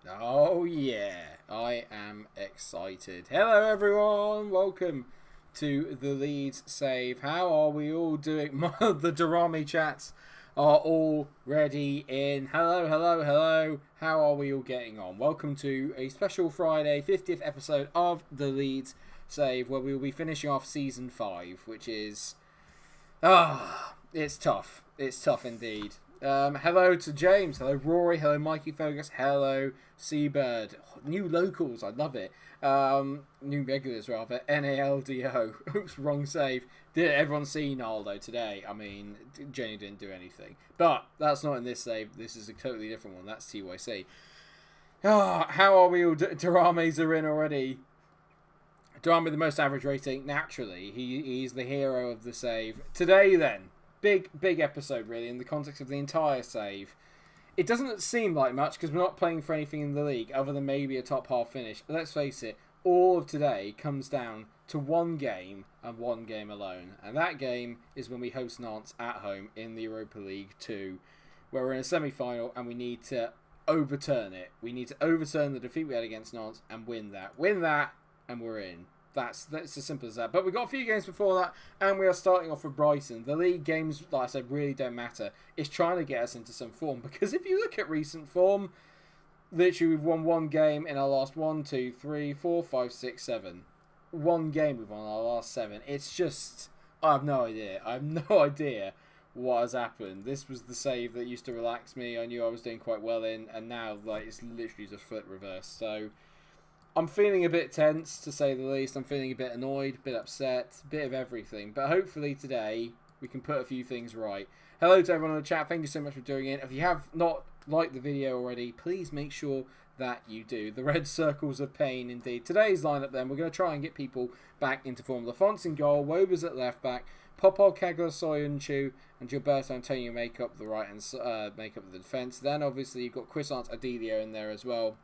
Oh yeah, I am excited. Hello everyone, welcome to the Leeds Save. How are we all doing? The Durami chats are already in. Hello. How are we all getting on? Welcome to a special Friday 50th episode of the Leeds Save, where we will be finishing off season 5, which is it's tough. It's tough indeed. Hello to James, hello Rory, hello Mikey Fergus, hello Seabird. New locals, I love it. New regulars rather, NALDO. Oops, wrong save. Did everyone see Naldo today? I mean, Jenny didn't do anything. But that's not in this save, this is a totally different one, that's TYC. How are we all? Darames are in already. Durami the most average rating, naturally. He's the hero of the save. Today then. Big episode really in the context of the entire save. It doesn't seem like much because we're not playing for anything in the league other than maybe a top half finish. But let's face it, all of today comes down to one game and one game alone. And that game is when we host Nantes at home in the Europa League 2, where we're in a semi-final and we need to overturn it. We need to overturn the defeat we had against Nantes and win that. Win that and we're in. That's as simple as that. But we've got a few games before that, and we are starting off with Brighton. The league games, like I said, really don't matter. It's trying to get us into some form, because if you look at recent form, literally we've won one game in our last 1, 2, 3, 4, 5, 6, 7. One game we've won in our last 7. It's just, I have no idea. I have no idea what has happened. This was the save that used to relax me. I knew I was doing quite well in, and now like it's literally just flip reverse. So I'm feeling a bit tense, to say the least. I'm feeling a bit annoyed, a bit upset, a bit of everything. But hopefully today we can put a few things right. Hello to everyone in the chat. Thank you so much for doing it. If you have not liked the video already, please make sure that you do. The red circles of pain, indeed. Today's lineup then, we're going to try and get people back into form. Lafont's in goal, Wobers at left back, Popol, Kagler, Soyuncu, and Gilberto Antonio make up the right and make up the defence. Then obviously you've got Quissant Adelio in there as well.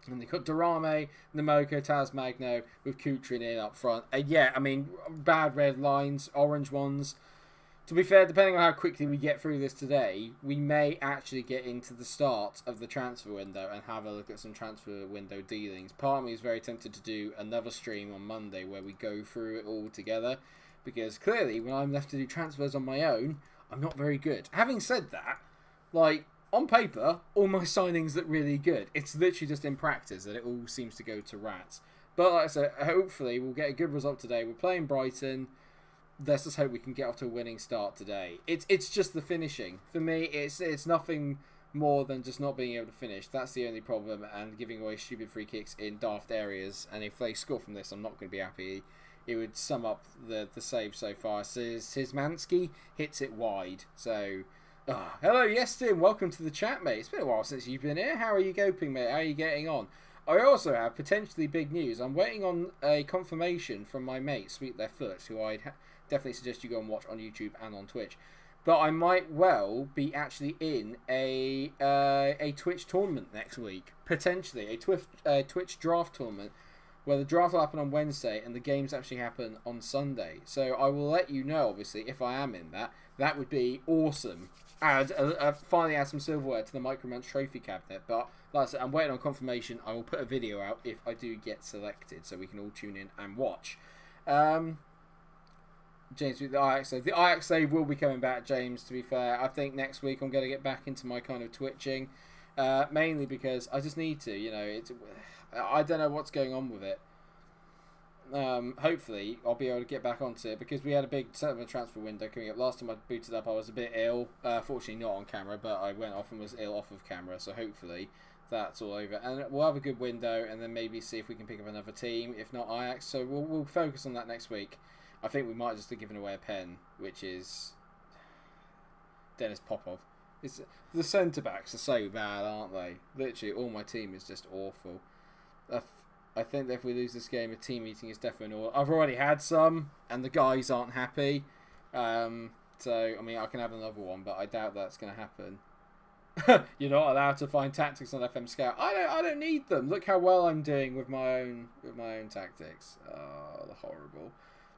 And they've got Durame, Namoko, Taz Magno with Kutrin in up front. Yeah, I mean, bad red lines, orange ones. To be fair, depending on how quickly we get through this today, we may actually get into the start of the transfer window and have a look at some transfer window dealings. Part of me is very tempted to do another stream on Monday where we go through it all together. Because clearly, when I'm left to do transfers on my own, I'm not very good. Having said that, like, on paper, all my signings look really good. It's literally just in practice that it all seems to go to rats. But like I said, hopefully we'll get a good result today. We're playing Brighton. Let's just hope we can get off to a winning start today. It's just the finishing. For me, it's nothing more than just not being able to finish. That's the only problem, and giving away stupid free kicks in daft areas. And if they score from this, I'm not going to be happy. It would sum up the save so far. Szymanski hits it wide. So hello, yes, Tim. Welcome to the chat, mate. It's been a while since you've been here. How are you coping, mate? How are you getting on? I also have potentially big news. I'm waiting on a confirmation from my mate, Sweet Left Foot, who I'd definitely suggest you go and watch on YouTube and on Twitch. But I might well be actually in a Twitch tournament next week. Potentially. A Twitch draft tournament, where the draft will happen on Wednesday and the games actually happen on Sunday. So I will let you know, obviously, if I am in that. That would be awesome. Finally add some silverware to the Micromunch trophy cabinet. But like I said, I'm waiting on confirmation. I will put a video out if I do get selected, so we can all tune in and watch. James, the Ajax save. The Ajax save will be coming back, James, to be fair. I think next week I'm going to get back into my kind of twitching. Mainly because I just need to, you know. I don't know what's going on with it. Hopefully I'll be able to get back onto it, because we had a big summer transfer window coming up. Last time I booted up I was a bit ill, fortunately not on camera, but I went off and was ill off of camera, so hopefully that's all over and we'll have a good window, and then maybe see if we can pick up another team, if not Ajax. So we'll focus on that next week. I think we might just have given away a pen, which is Dennis Popov. The centre backs are so bad, aren't they? Literally all my team is just awful. I think that if we lose this game, a team meeting is definitely all. I've already had some, and the guys aren't happy. So, I mean, I can have another one, but I doubt that's going to happen. You're not allowed to find tactics on FM Scout. I don't need them. Look how well I'm doing with my own tactics. Oh, the horrible.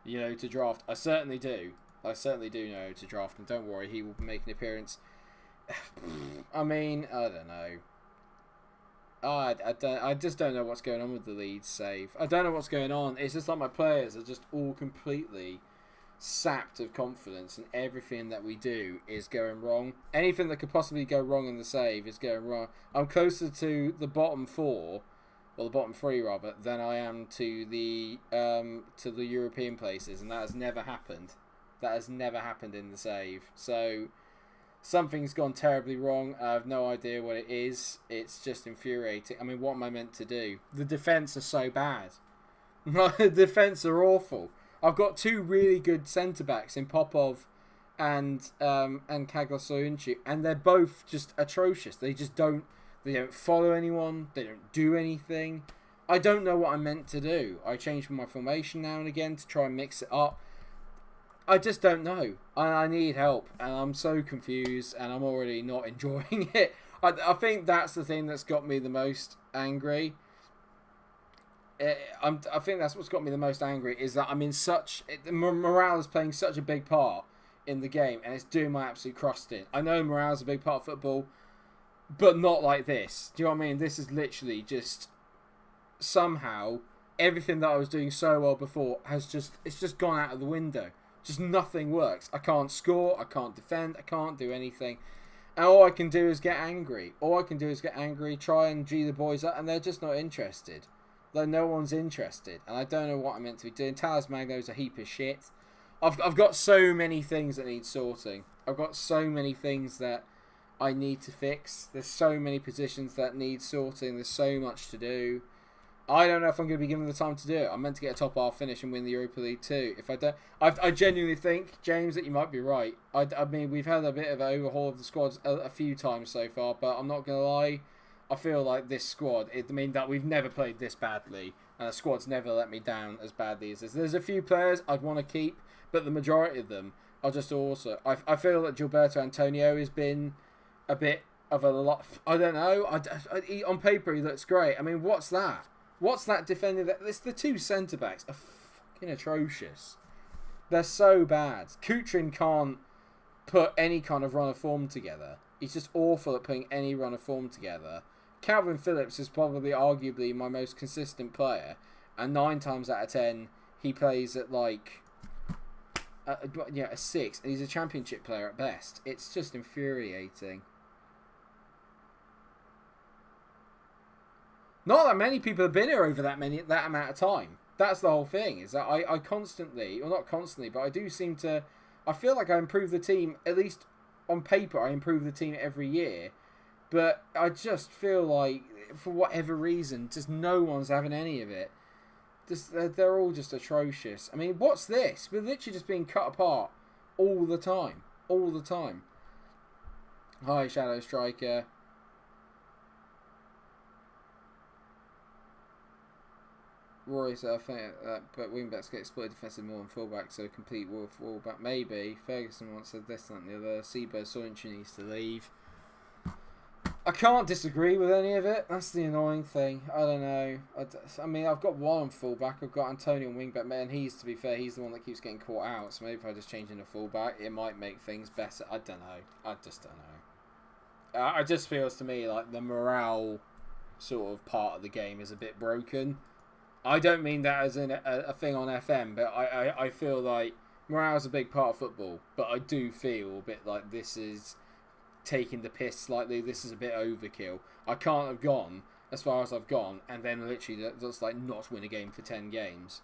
You know, to draft. I certainly do. I certainly do know to draft, and don't worry, he will make an appearance. I mean, I don't know. I just don't know what's going on with the Leeds save. I don't know what's going on. It's just like my players are just all completely sapped of confidence, and everything that we do is going wrong. Anything that could possibly go wrong in the save is going wrong. I'm closer to the bottom four, or the bottom three rather, than I am to the European places, and that has never happened. That has never happened in the save. So something's gone terribly wrong. I have no idea what it is. It's just infuriating. I mean, what am I meant to do? The defence are so bad. The defence are awful. I've got two really good centre backs in Popov and Kaglasoyuncu, and they're both just atrocious. They don't follow anyone. They don't do anything. I don't know what I'm meant to do. I change my formation now and again to try and mix it up. I just don't know. I need help, and I'm so confused, and I'm already not enjoying it. I think that's the thing that's got me the most angry. I think that's what's got me the most angry, is that I'm in morale is playing such a big part in the game, and it's doing my absolute crust in. I know morale is a big part of football, but not like this. Do you know what I mean? This is literally just somehow everything that I was doing so well before it's just gone out of the window. Just nothing works. I can't score. I can't defend. I can't do anything. And all I can do is get angry. Try and G the boys up, and they're just not interested. Like, no one's interested, and I don't know what I'm meant to be doing. Talas Magno's a heap of shit. I've got so many things that need sorting. I've got so many things that I need to fix. There's so many positions that need sorting. There's so much to do. I don't know if I'm going to be given the time to do it. I'm meant to get a top half finish and win the Europa League too. If I don't, I genuinely think, James, that you might be right. I mean, we've had a bit of an overhaul of the squads a few times so far, but I'm not going to lie. I feel like this squad, that we've never played this badly, and the squad's never let me down as badly as this. There's a few players I'd want to keep, but the majority of them are just awesome. I feel that Gilberto Antonio has been a bit of a lot. I don't know. On paper, he looks great. I mean, what's that? What's that defending? It's the two centre backs are fucking atrocious. They're so bad. Kutrin can't put any kind of run of form together. He's just awful at putting any run of form together. Calvin Phillips is probably arguably my most consistent player, and 9 times out of 10 he plays at like a 6, and he's a championship player at best. It's just infuriating. Not that many people have been here over that amount of time. That's the whole thing. Is that I constantly, or not constantly, but I do seem to. I feel like I improve the team, at least on paper. I improve the team every year, but I just feel like, for whatever reason, just no one's having any of it. Just they're all just atrocious. I mean, what's this? We're literally just being cut apart all the time. All the time. Hi, Shadow Striker. Roy said, I think but wingbacks get exploited defensive more than fullbacks, so complete fullback. Maybe. Ferguson once said this, that, and the other. Seabow Soyuncu needs to leave. I can't disagree with any of it. That's the annoying thing. I don't know. I mean, I've got one on fullback. I've got Antonio on wingback. Man, to be fair, he's the one that keeps getting caught out. So maybe if I just change in a fullback, it might make things better. I don't know. I just don't know. It just feels to me like the morale sort of part of the game is a bit broken. I don't mean that as in a thing on FM, but I feel like morale is a big part of football, but I do feel a bit like this is taking the piss slightly. This is a bit overkill. I can't have gone as far as I've gone and then literally just like not win a game for 10 games.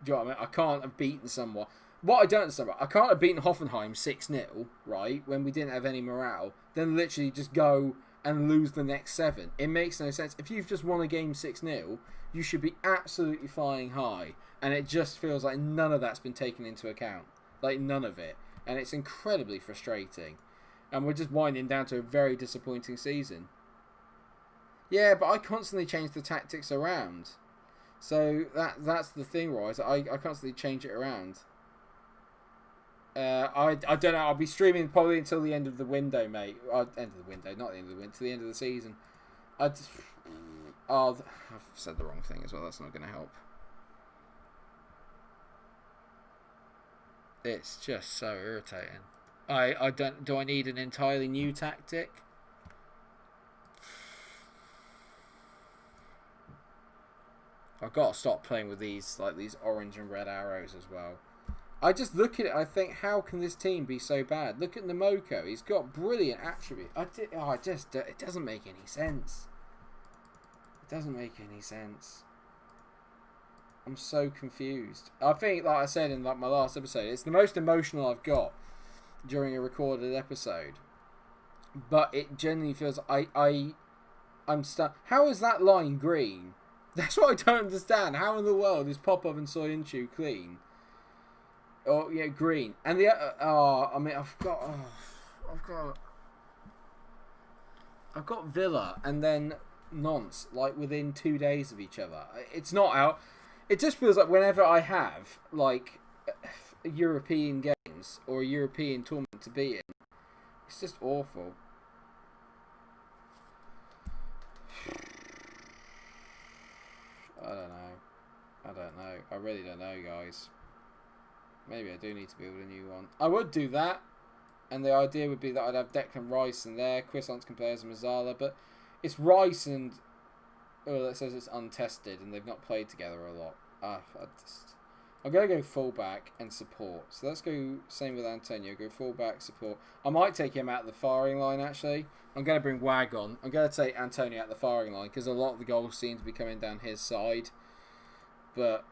Do you know what I mean? I can't have beaten someone. What I don't understand, I can't have beaten Hoffenheim 6-0, right, when we didn't have any morale, then literally just go and lose the next 7. It makes no sense. If you've just won a game 6-0, you should be absolutely flying high. And it just feels like none of that's been taken into account. Like, none of it. And it's incredibly frustrating. And we're just winding down to a very disappointing season. Yeah, but I constantly change the tactics around. So that's the thing, Roy. I constantly change it around. I don't know. I'll be streaming probably until the end of the window, mate. End of the window, not the end of the window. Till the end of the season. I've said the wrong thing as well. That's not going to help. It's just so irritating. I don't. Do I need an entirely new tactic? I've got to stop playing with these orange and red arrows as well. I just look at it, I think, how can this team be so bad? Look at Namoko, he's got brilliant attributes. It doesn't make any sense. It doesn't make any sense. I'm so confused. I think, like I said in my last episode, it's the most emotional I've got during a recorded episode. But it genuinely feels I'm stuck. How is that line green? That's what I don't understand. How in the world is Popov and Soyuncu clean? Oh yeah, green. And the I've got Villa and then Nantes like within 2 days of each other. It's not out. It just feels like whenever I have like European games or a European tournament to be in, it's just awful. I don't know. I really don't know, guys. Maybe I do need to build a new one. I would do that. And the idea would be that I'd have Declan Rice in there. Quissance can play as Mazzala. But it's Rice and... Oh, that says it's untested and they've not played together a lot. I'm going to go fullback and support. So let's go same with Antonio. Go fullback, support. I might take him out of the firing line, actually. I'm going to bring Wag on. I'm going to take Antonio out of the firing line because a lot of the goals seem to be coming down his side. But...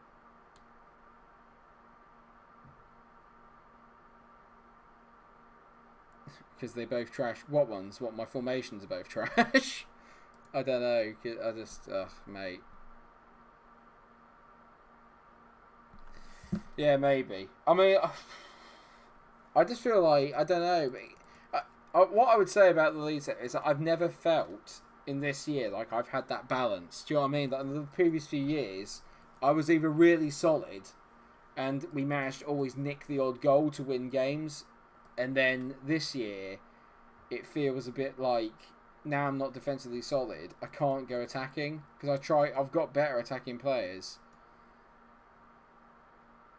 because they both trash. What ones? What, my formations are both trash? I don't know. I just... Ugh, mate. Yeah, maybe. I mean, I just feel like... I don't know. What I would say about the Leeds is that I've never felt in this year like I've had that balance. Do you know what I mean? Like in the previous few years, I was either really solid and we managed to always nick the odd goal to win games. And then this year, it feels a bit like now I'm not defensively solid. I can't go attacking because I've got better attacking players.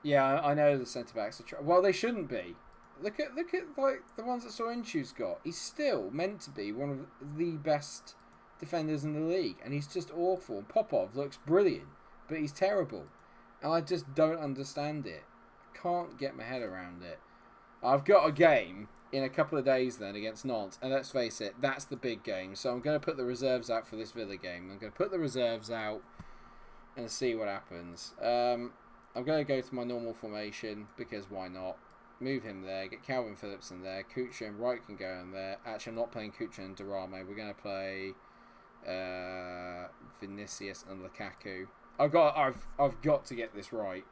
Yeah, I know the centre backs are. Well, they shouldn't be. Look at like the ones that Soyuncu's got. He's still meant to be one of the best defenders in the league, and he's just awful. Popov looks brilliant, but he's terrible, and I just don't understand it. I can't get my head around it. I've got a game in a couple of days then against Nantes, and let's face it, that's the big game. So I'm going to put the reserves out for this Villa game. I'm going to put the reserves out and see what happens. I'm going to go to my normal formation because why not? Move him there, get Calvin Phillips in there, Kucha and Wright can go in there. Actually, I'm not playing Kucha and Durame. We're going to play Vinicius and Lukaku. I've got to get this right.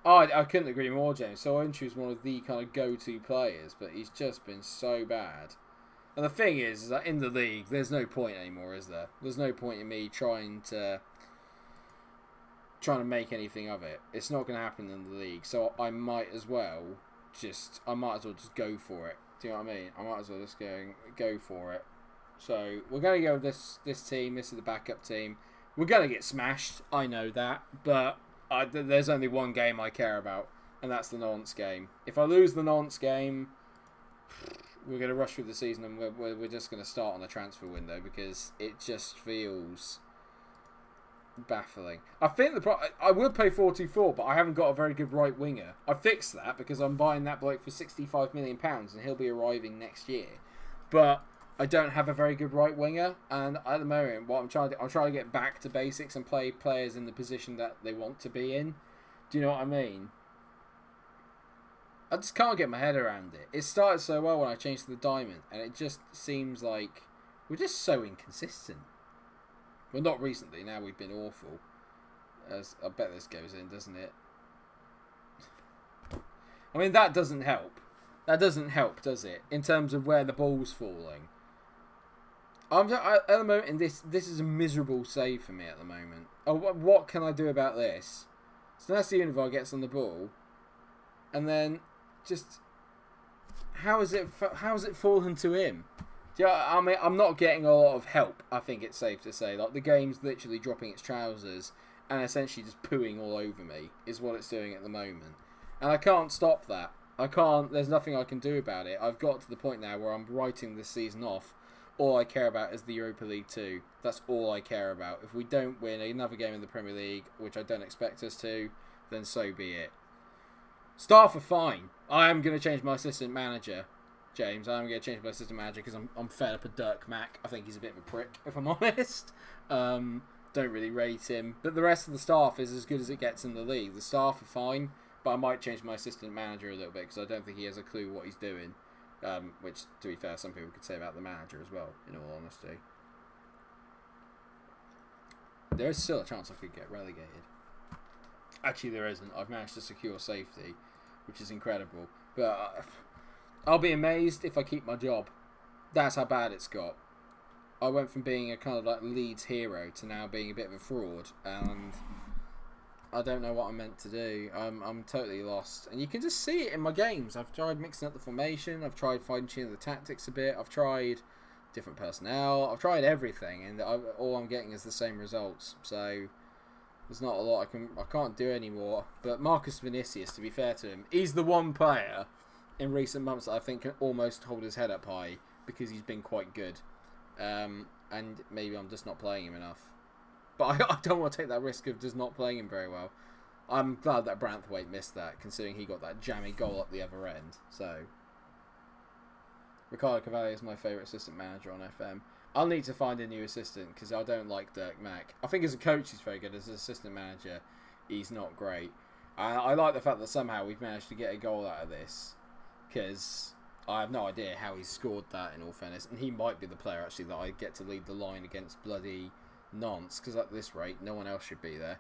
Oh, I couldn't agree more, James. So Soyuncu's one of the kind of go-to players, but he's just been so bad. And the thing is that in the league, there's no point anymore, is there? There's no point in me trying to make anything of it. It's not going to happen in the league, so I might as well just go for it. Do you know what I mean? I might as well just go for it. So we're going to go with this team. This is the backup team. We're going to get smashed. I know that, but there's only one game I care about, and that's the Nantes game. If I lose the Nantes game, we're going to rush through the season, and we're just going to start on the transfer window because it just feels baffling. I think I would pay 44, but I haven't got a very good right winger. I fixed that because I'm buying that bloke for £65 million, and he'll be arriving next year. But I don't have a very good right winger, and at the moment, what I'm trying to get back to basics and play players in the position that they want to be in. Do you know what I mean? I just can't get my head around it. It started so well when I changed to the diamond, and it just seems like we're just so inconsistent. Well, not recently. Now we've been awful. As I bet this goes in, doesn't it? I mean, that doesn't help. That doesn't help, does it? In terms of where the ball's falling. At the moment, this is a miserable save for me at the moment. Oh, what can I do about this? So that's the Univar gets on the ball, and then just how is it fallen to him? Yeah, I mean, I'm not getting a lot of help. I think it's safe to say, like the game's literally dropping its trousers and essentially just pooing all over me is what it's doing at the moment, and I can't stop that. I can't. There's nothing I can do about it. I've got to the point now where I'm writing this season off all I care about is the Europa League 2. That's all I care about. If we don't win another game in the Premier League, which I don't expect us to, then so be it. Staff are fine. I am going to change my assistant manager, James. I am going to change my assistant manager because I'm fed up with Dirk Mack. I think he's a bit of a prick, if I'm honest. Don't really rate him. But the rest of the staff is as good as it gets in the league. The staff are fine, but I might change my assistant manager a little bit because I don't think he has a clue what he's doing. Which, to be fair, some people could say about the manager as well, in all honesty. There is still a chance I could get relegated. Actually, there isn't. I've managed to secure safety, which is incredible. But I'll be amazed if I keep my job. That's how bad it's got. I went from being a kind of like Leeds hero to now being a bit of a fraud, and I don't know what I'm meant to do. I'm totally lost, and you can just see it in my games. I've tried mixing up the formation. I've tried fine-tuning the tactics a bit. I've tried different personnel. I've tried everything, and all I'm getting is the same results. So there's not a lot I can't do anymore. But Marcus Vinicius, to be fair to him, he's the one player in recent months that I think can almost hold his head up high because he's been quite good. And maybe I'm just not playing him enough. But I don't want to take that risk of just not playing him very well. I'm glad that Branthwaite missed that, considering he got that jammy goal up the other end. So Ricardo Cavalli is my favourite assistant manager on FM. I'll need to find a new assistant because I don't like Dirk Mack. I think as a coach he's very good. As an assistant manager, he's not great. I like the fact that somehow we've managed to get a goal out of this, because I have no idea how he scored that, in all fairness. And he might be the player, actually, that I get to lead the line against bloody Nantes, because at this rate, no one else should be there.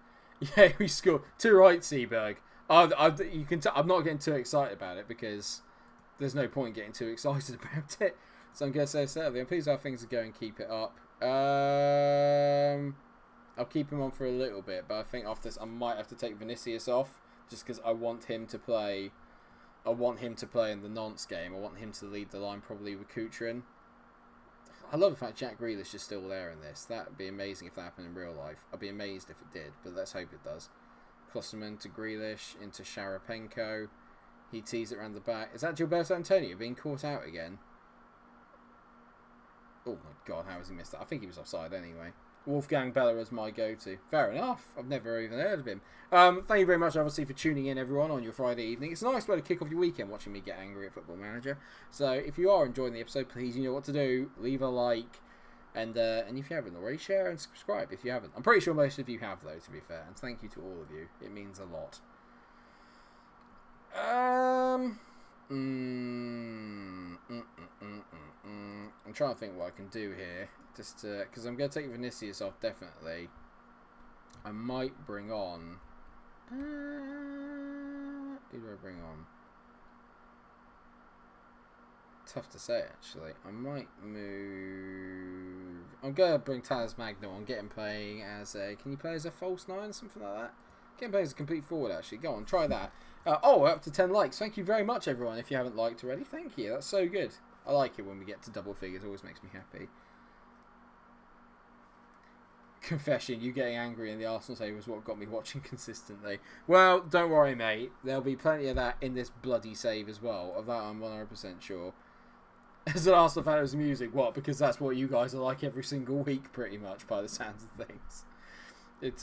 Yeah, we scored. Too right, Seaberg. You can I'm not getting too excited about it, because there's no point getting too excited about it. So I'm going to say certainly. I'm pleased how things are going. Keep it up. I'll keep him on for a little bit, but I think after this I might have to take Vinicius off, just because I want him to play. I want him to play in the Nantes game. I want him to lead the line, probably with Coutrin. I love the fact Jack Grealish is still there in this. That would be amazing if that happened in real life. I'd be amazed if it did, but let's hope it does. Klosterman to Grealish, into Sharapenko. He tees it around the back. Is that Gilberto Antonio being caught out again? Oh my god, how has he missed that? I think he was offside anyway. Wolfgang Bella is my go-to. Fair enough. I've never even heard of him. Thank you very much, obviously, for tuning in, everyone, on your Friday evening. It's a nice way to kick off your weekend, watching me get angry at Football Manager. So, if you are enjoying the episode, please, you know what to do. Leave a like. And if you haven't already, share and subscribe if you haven't. I'm pretty sure most of you have, though, to be fair. And thank you to all of you. It means a lot. I'm trying to think what I can do here. Just because I'm going to take Vinicius off, definitely. I might bring on... who do I bring on? Tough to say, actually. I might move... I'm going to bring Talis Magno on, get him playing as a... Can you play as a false 9 or something like that? Get him playing as a complete forward, actually. Go on, try that. We're up to 10 likes. Thank you very much, everyone, if you haven't liked already. Thank you. That's so good. I like it when we get to double figures. It always makes me happy. Confession, you getting angry in the Arsenal save was what got me watching consistently. Well, don't worry, mate. There'll be plenty of that in this bloody save as well. Of that, I'm 100% sure. As an Arsenal fan, it was amusing. What? Because that's what you guys are like every single week, pretty much, by the sounds of things.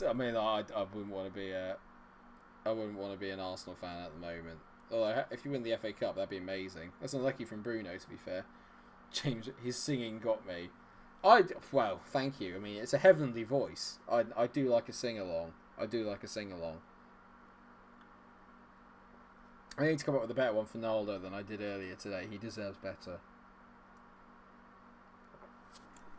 I mean, I wouldn't want to be I wouldn't want to be an Arsenal fan at the moment. Although, if you win the FA Cup, that'd be amazing. That's unlucky from Bruno, to be fair. James, his singing got me. Well, thank you. I mean, it's a heavenly voice. I do like a sing-along. I do like a sing-along. I need to come up with a better one for Naldo than I did earlier today. He deserves better.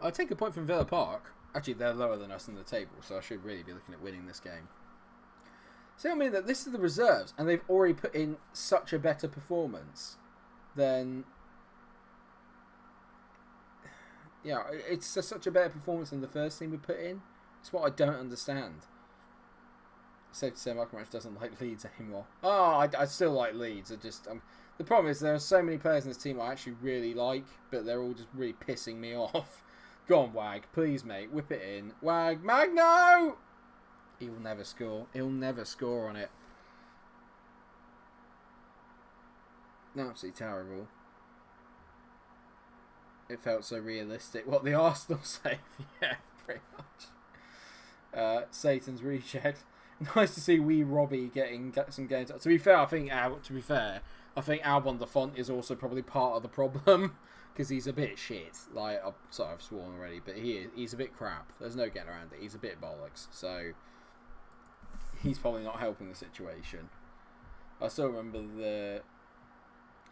I take a point from Villa Park. Actually, they're lower than us in the table, so I should really be looking at winning this game. So I mean that this is the reserves, and they've already put in such a better performance than... Yeah, it's such a better performance than the first team we put in. It's what I don't understand. Safe to say Michael Ranch doesn't like Leeds anymore. Oh, I still like Leeds. The problem is there are so many players in this team I actually really like, but they're all just really pissing me off. Go on, Wag. Please, mate. Whip it in. Wag. Magno! He'll never score. He'll never score on it. Absolutely terrible. It felt so realistic. What, the Arsenal save? Yeah, pretty much. Satan's rechecked. Nice to see wee Robbie getting some games. To be fair, I think Albon the font is also probably part of the problem because he's a bit shit. Like, sorry, I've sworn already, but he's a bit crap. There's no getting around it. He's a bit bollocks, so he's probably not helping the situation. I still remember the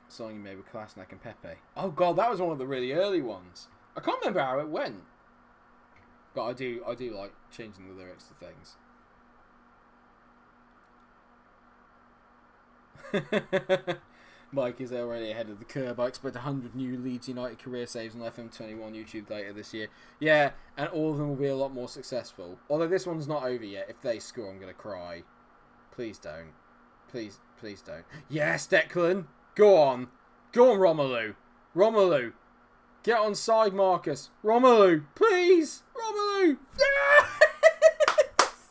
song you made with Klasnak and Pepe. Oh god, that was one of the really early ones. I can't remember how it went, but I do like changing the lyrics to things. Mike is already ahead of the curve. I expect 100 new Leeds United career saves on FM21 YouTube later this year. Yeah, and all of them will be a lot more successful. Although this one's not over yet. If they score, I'm going to cry. Please don't. Please don't. Yes, Declan. Go on. Go on, Romelu. Romelu. Get on side, Marcus. Romelu. Please. Romelu. Yes!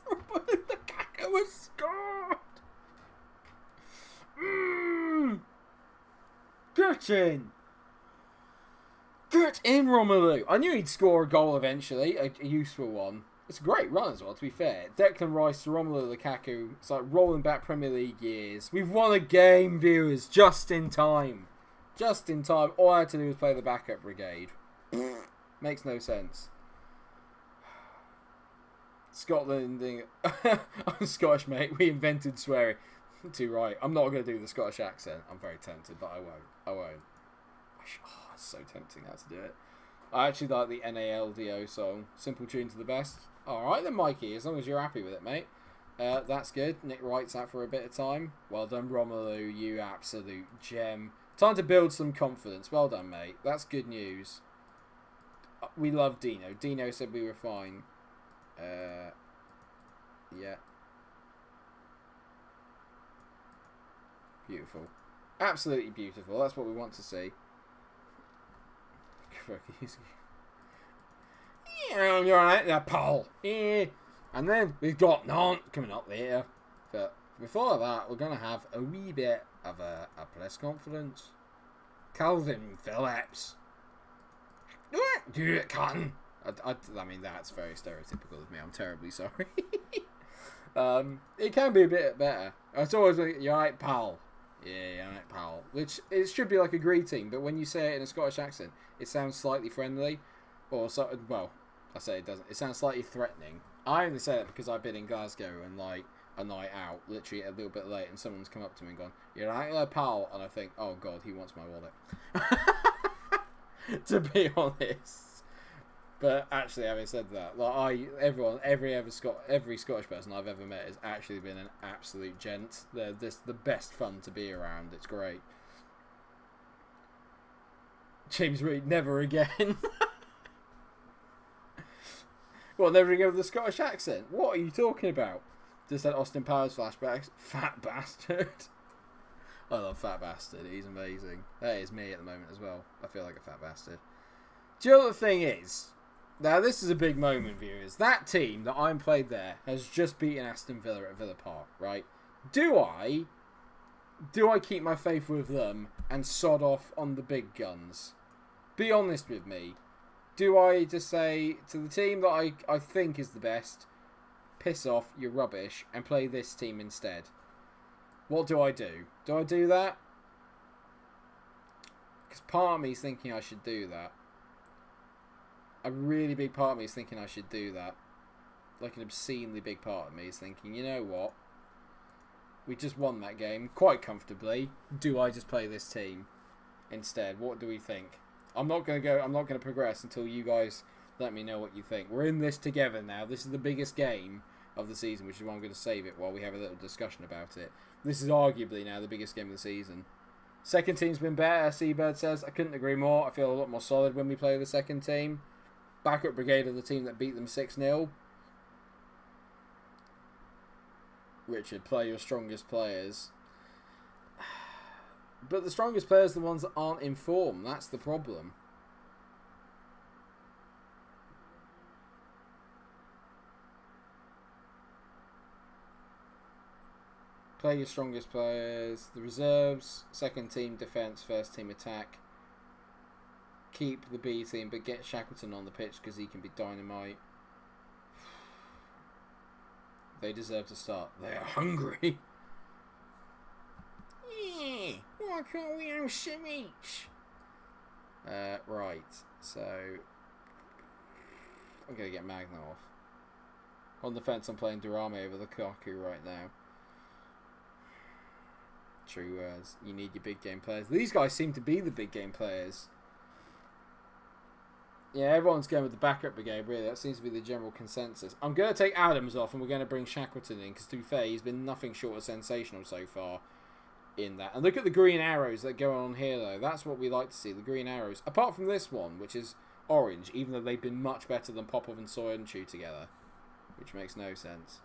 Romelu Lukaku has scored. Get in! Get in, Romelu! I knew he'd score a goal eventually, a useful one. It's a great run as well, to be fair. Declan Rice to Romelu Lukaku. It's like rolling back Premier League years. We've won a game, viewers, just in time. Just in time. All I had to do was play the backup brigade. Makes no sense. Scotland... I'm Scottish, mate. We invented swearing. Too right. I'm not going to do the Scottish accent. I'm very tempted, but I won't. It's so tempting now to do it. I actually like the NALDO song. Simple tune to the best. Alright then, Mikey. As long as you're happy with it, mate. That's good. Nick writes out for a bit of time. Well done, Romelu. You absolute gem. Time to build some confidence. Well done, mate. That's good news. We love Dino. Dino said we were fine. Yeah. Beautiful. Absolutely beautiful. That's what we want to see. Yeah, you're alright there, Paul. Yeah. And then we've got Nantes coming up later. But before that, we're going to have a wee bit of a press conference. Calvin Phillips. Do it, Cotton. I mean, that's very stereotypical of me. I'm terribly sorry. It can be a bit better. It's always like, you're right, pal. Yeah, right, pal. Which, it should be like a greeting, but when you say it in a Scottish accent, it sounds slightly friendly. Or, well, I say it doesn't. It sounds slightly threatening. I only say that because I've been in Glasgow and, like, a night out, literally a little bit late, and someone's come up to me and gone, you're right there, pal. And I think, oh, God, he wants my wallet. To be honest. But actually, having said that, like every Scottish person I've ever met has actually been an absolute gent. They're the best fun to be around. It's great. James Reed, never again. What, never again with the Scottish accent? What are you talking about? Just had Austin Powers flashbacks. Fat bastard. I love Fat Bastard. He's amazing. That is me at the moment as well. I feel like a fat bastard. Do you know what the thing is? Now, this is a big moment, viewers. That team that I'm played there has just beaten Aston Villa at Villa Park, right? Do I keep my faith with them and sod off on the big guns? Be honest with me. Do I just say to the team that I think is the best, piss off, you're rubbish, and play this team instead? What do I do? Do I do that? Because part of me is thinking I should do that. A really big part of me is thinking I should do that. Like an obscenely big part of me is thinking, you know what? We just won that game quite comfortably. Do I just play this team instead? What do we think? I'm not going to progress until you guys let me know what you think. We're in this together now. This is the biggest game of the season, which is why I'm going to save it while we have a little discussion about it. This is arguably now the biggest game of the season. Second team's been better, Seabird says. I couldn't agree more. I feel a lot more solid when we play the second team. Backup brigade of the team that beat them 6-0. Richard, play your strongest players. But the strongest players are the ones that aren't in form. That's the problem. Play your strongest players. The reserves, second team defence, first team attack. keep the B team, but get Shackleton on the pitch because he can be dynamite. They deserve to start. They are hungry. Yeah, why can't we have some each? Right, so I'm going to get Magna off. On the fence, I'm playing Durame over Lukaku right now. True words. You need your big game players. These guys seem to be the big game players. Yeah, everyone's going with the backup brigade, really. That seems to be the general consensus. I'm going to take Adams off and we're going to bring Shackleton in because, to be fair, he's been nothing short of sensational so far in that. And look at the green arrows that go on here, though. That's what we like to see, the green arrows. Apart from this one, which is orange, even though they've been much better than Popov and Soyuncu together, which makes no sense.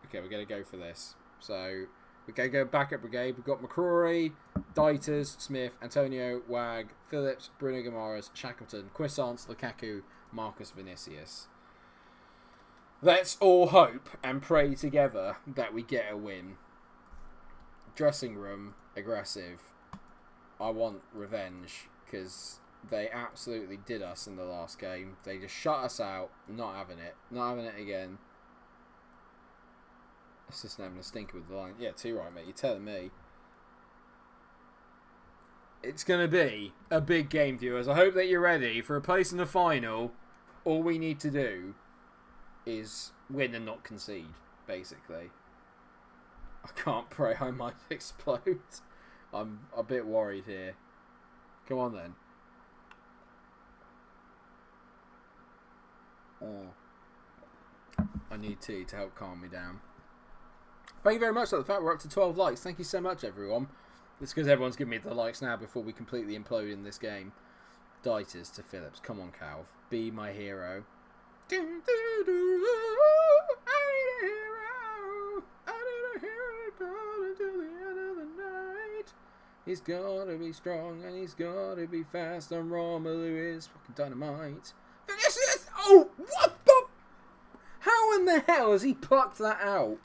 Okay, we're going to go for this. So, we're going to go backup brigade. We've got McCrory, Dieters, Smith, Antonio, Wag, Phillips, Bruno Guimaraes, Shackleton, Cuisance, Lukaku, Marcus Vinicius. Let's all hope and pray together that we get a win. Dressing room, aggressive. I want revenge because they absolutely did us in the last game. They just shut us out. Not having it. Not having it again. Assistant having a stinker with the line. Yeah, too right, mate. You're telling me. It's going to be a big game, viewers. I hope that you're ready for a place in the final. All we need to do is win and not concede, basically. I can't pray I might explode. I'm a bit worried here. Come on, then. Oh. I need tea to help calm me down. Thank you very much for the fact we're up to 12 likes. Thank you so much, everyone. It's because everyone's giving me the likes now before we completely implode in this game. Dieters to Phillips. Come on, Calv. Be my hero. I need a hero. I need a hero going until the end of the night. He's gotta be strong and he's gotta be fast. And Romelu is fucking dynamite. Vinicius! Oh, what the? How in the hell has he plucked that out?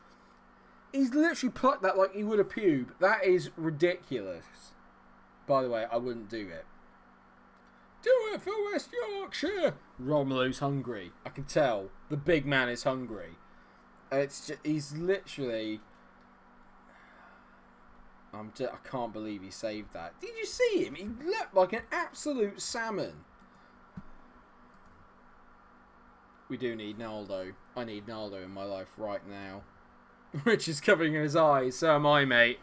He's literally plucked that like he would a pube. That is ridiculous. By the way, I wouldn't do it. Do it for West Yorkshire. Romelu's hungry. I can tell. The big man is hungry. It's just, he's literally... I can't believe he saved that. Did you see him? He looked like an absolute salmon. We do need Naldo. I need Naldo in my life right now. Rich is covering his eyes. So am I, mate.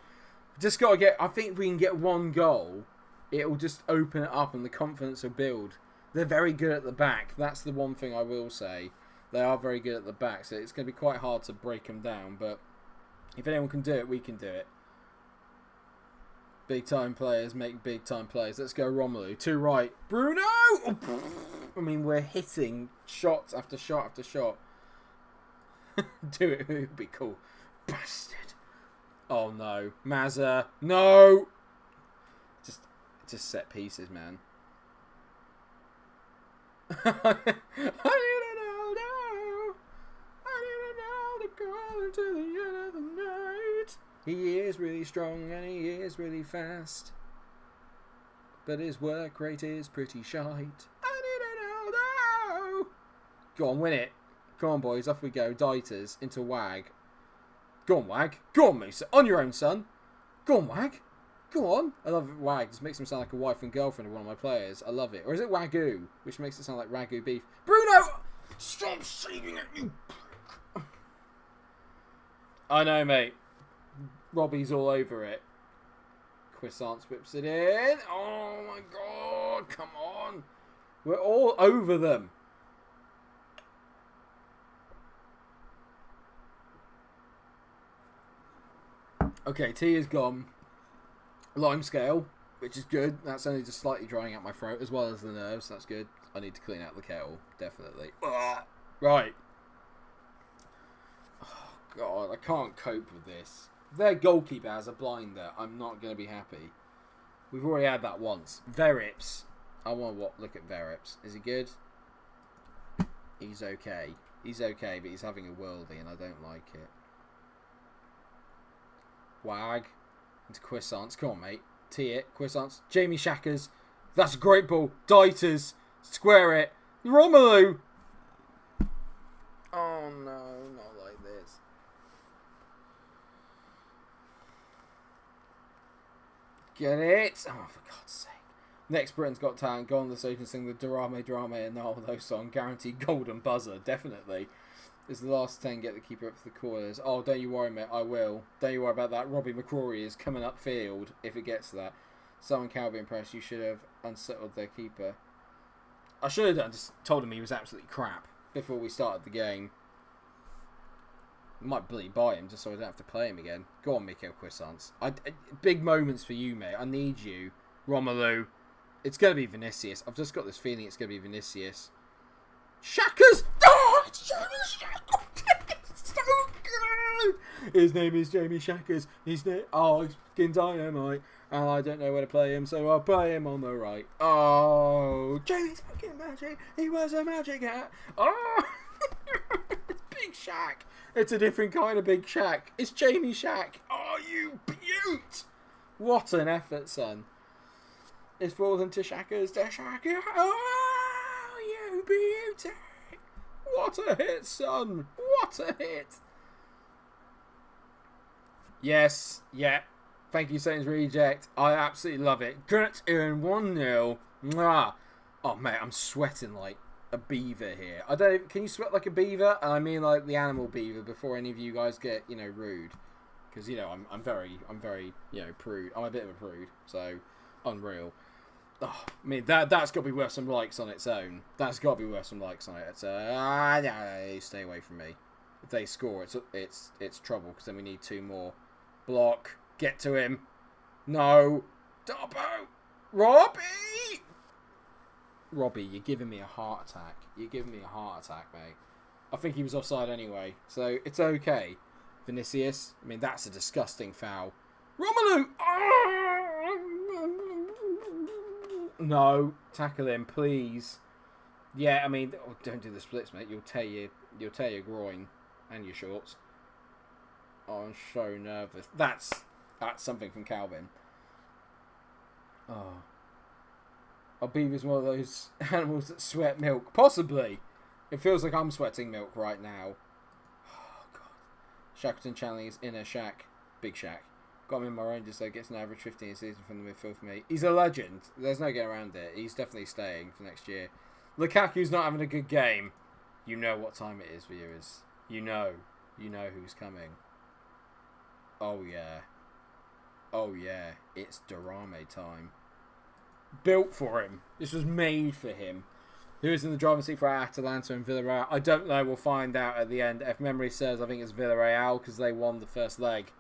Just got to get... I think if we can get one goal, it will just open it up and the confidence will build. They're very good at the back. That's the one thing I will say. They are very good at the back, so it's going to be quite hard to break them down. But if anyone can do it, we can do it. Big time players make big time plays. Let's go Romelu. To right. Bruno! I mean, we're hitting shots after shot after shot. Do it. It would be cool. Bastard. Oh no. Mazza. No! Just set pieces, man. I need an Aldo. I need an Aldo call until the end of the night. He is really strong and he is really fast. But his work rate is pretty shite. I need an Aldo. Go on, win it. Go on, boys. Off we go. Dieters into Wag. Go on, Wag. Go on, Musa. On your own, son. Go on, Wag. Go on. I love it. Wag. Just makes him sound like a wife and girlfriend of one of my players. I love it. Or is it Wagyu? Which makes it sound like Ragu beef. Bruno! Stop saving it, you prick. I know, mate. Robbie's all over it. Cuisance whips it in. Oh, my God. Come on. We're all over them. Okay, tea is gone. Lime scale, which is good. That's only just slightly drying out my throat, as well as the nerves. That's good. I need to clean out the kettle, definitely. Right. Oh, God, I can't cope with this. If their goalkeeper has a blinder, I'm not going to be happy. We've already had that once. Verips. I want to look at Verips. Is he good? He's okay. He's okay, but he's having a worldie, and I don't like it. Wag. Into Cuisance. Come on, mate. Tee it. Quissance. Jamie Shackers. That's a great ball. Dieters. Square it. Romelu. Oh no, not like this. Get it. Oh, for God's sake. Next Britain's Got Talent. Go on the stage and sing the Drame and the whole those song. Guaranteed golden buzzer. Definitely. It's the last 10. Get the keeper up for the corners. Oh, don't you worry, mate. I will. Don't you worry about that. Robbie McCrory is coming upfield if it gets to that. Someone can be impressed. You should have unsettled their keeper. I should have done. Just told him he was absolutely crap before we started the game. I might bleed by him just so I don't have to play him again. Go on, Mikael Quissance. Big moments for you, mate. I need you. Romelu. It's going to be Vinicius. I've just got this feeling it's going to be Vinicius. Shackers! Oh, it's Jamie Shackers! It's so good! His name is Jamie Shackers. He's fucking dynamite. And I don't know where to play him, so I'll play him on the right. Oh, Jamie's fucking magic. He wears a magic hat. Oh, it's Big Shack. It's a different kind of Big Shack. It's Jamie Shack. Oh, you beaut! What an effort, son. It's fallen to Shackers. Oh, you beauty! What a hit, son. What a hit. Yes. Yeah. Thank you, Satan's Reject. I absolutely love it. Get in 1-0. Mwah. Oh, mate, I'm sweating like a beaver here. I don't. Can you sweat like a beaver? And I mean like the animal beaver. Before any of you guys get rude, because I'm very prude. I'm a bit of a prude, so unreal. Oh, I mean that's got to be worth some likes on its own. That's got to be worth some likes on it. No, stay away from me. If they score, it's trouble because then we need 2 more. Block. Get to him. No. Dobbo. Robbie, you're giving me a heart attack. You're giving me a heart attack, mate. I think he was offside anyway, so it's okay. Vinicius. I mean, that's a disgusting foul. Romelu. No. Tackle him, please. Yeah, I mean, don't do the splits, mate. You'll tear your groin and your shorts. Oh, I'm so nervous. That's something from Calvin. Oh. Are beavers one of those animals that sweat milk? Possibly. It feels like I'm sweating milk right now. Oh, God. Shackleton channeling his inner Shack. Big Shack. Got him in my Rangers, so gets an average 15 a season from the midfield for me. He's a legend. There's no getting around it. He's definitely staying for next year. Lukaku's not having a good game. You know what time it is, viewers. You know who's coming. Oh, yeah. Oh, yeah. It's Durame time. Built for him. This was made for him. Who is in the driving seat for Atalanta and Villarreal? I don't know. We'll find out at the end. If memory serves, I think it's Villarreal because they won the first leg.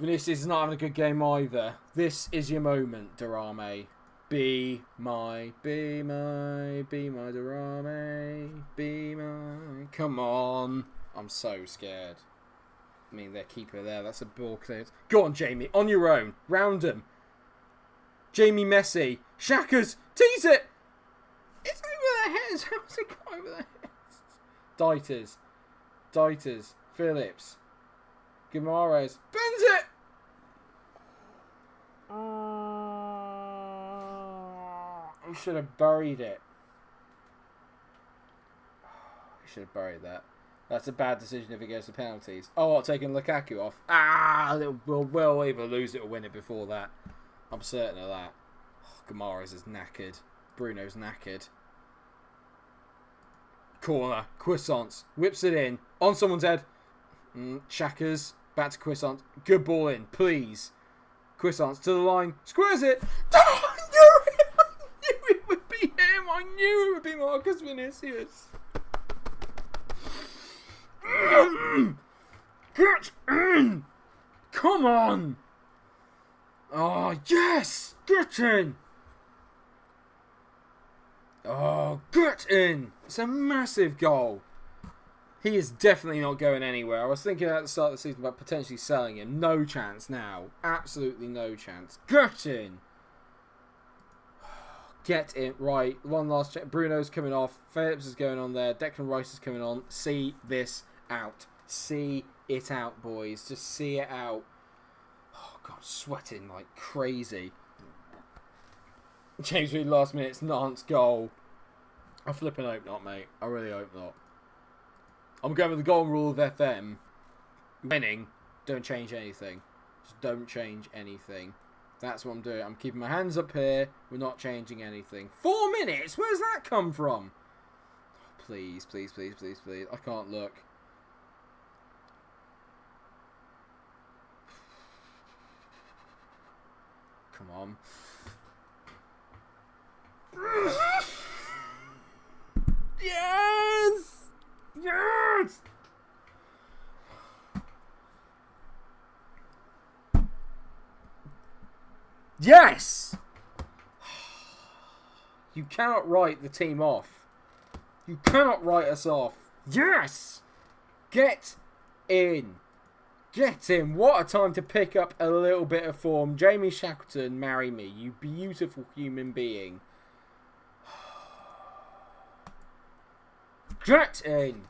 Vinicius is not having a good game either. This is your moment, Durame. Be my Durame. Be my... Come on. I'm so scared. I mean, their keeper there. That's a ball cleared. Go on, Jamie. On your own. Round him. Jamie Messi. Shackers. Tease it. It's over their heads. How's it got over their heads? Dieters. Phillips. Guimaraes. Bends it. He should have buried it. He should have buried that. That's a bad decision if it goes to penalties. Oh, what, taking Lukaku off? We'll either lose it or win it before that. I'm certain of that. Oh, Guimaraes is knackered. Bruno's knackered. Corner. Quissance. Whips it in. On someone's head. Shackers. Back to Quissance. Good ball in, please. Quissance to the line. Squares it. Oh, I knew it would be him. I knew it would be Marcus Vinicius. Get in! Come on! Oh, yes! Get in! Oh, get in! It's a massive goal. He is definitely not going anywhere. I was thinking at the start of the season about potentially selling him. No chance now. Absolutely no chance. Get in! Get in. Right, one last check. Bruno's coming off. Phillips is going on there. Declan Rice is coming on. See this out. See it out, boys. Just see it out. Oh, God, I'm sweating like crazy. James Reed last minute's Nantes goal. I flipping hope not, mate. I really hope not. I'm going with the golden rule of FM. Winning, don't change anything. Just don't change anything. That's what I'm doing. I'm keeping my hands up here. We're not changing anything. 4 minutes? Where's that come from? Please, please, please, please, please. I can't look. Come on. Yes! Yes! Yes! You cannot write the team off. You cannot write us off. Yes! Get in. Get in. What a time to pick up a little bit of form. Jamie Shackleton, marry me. You beautiful human being. Get in.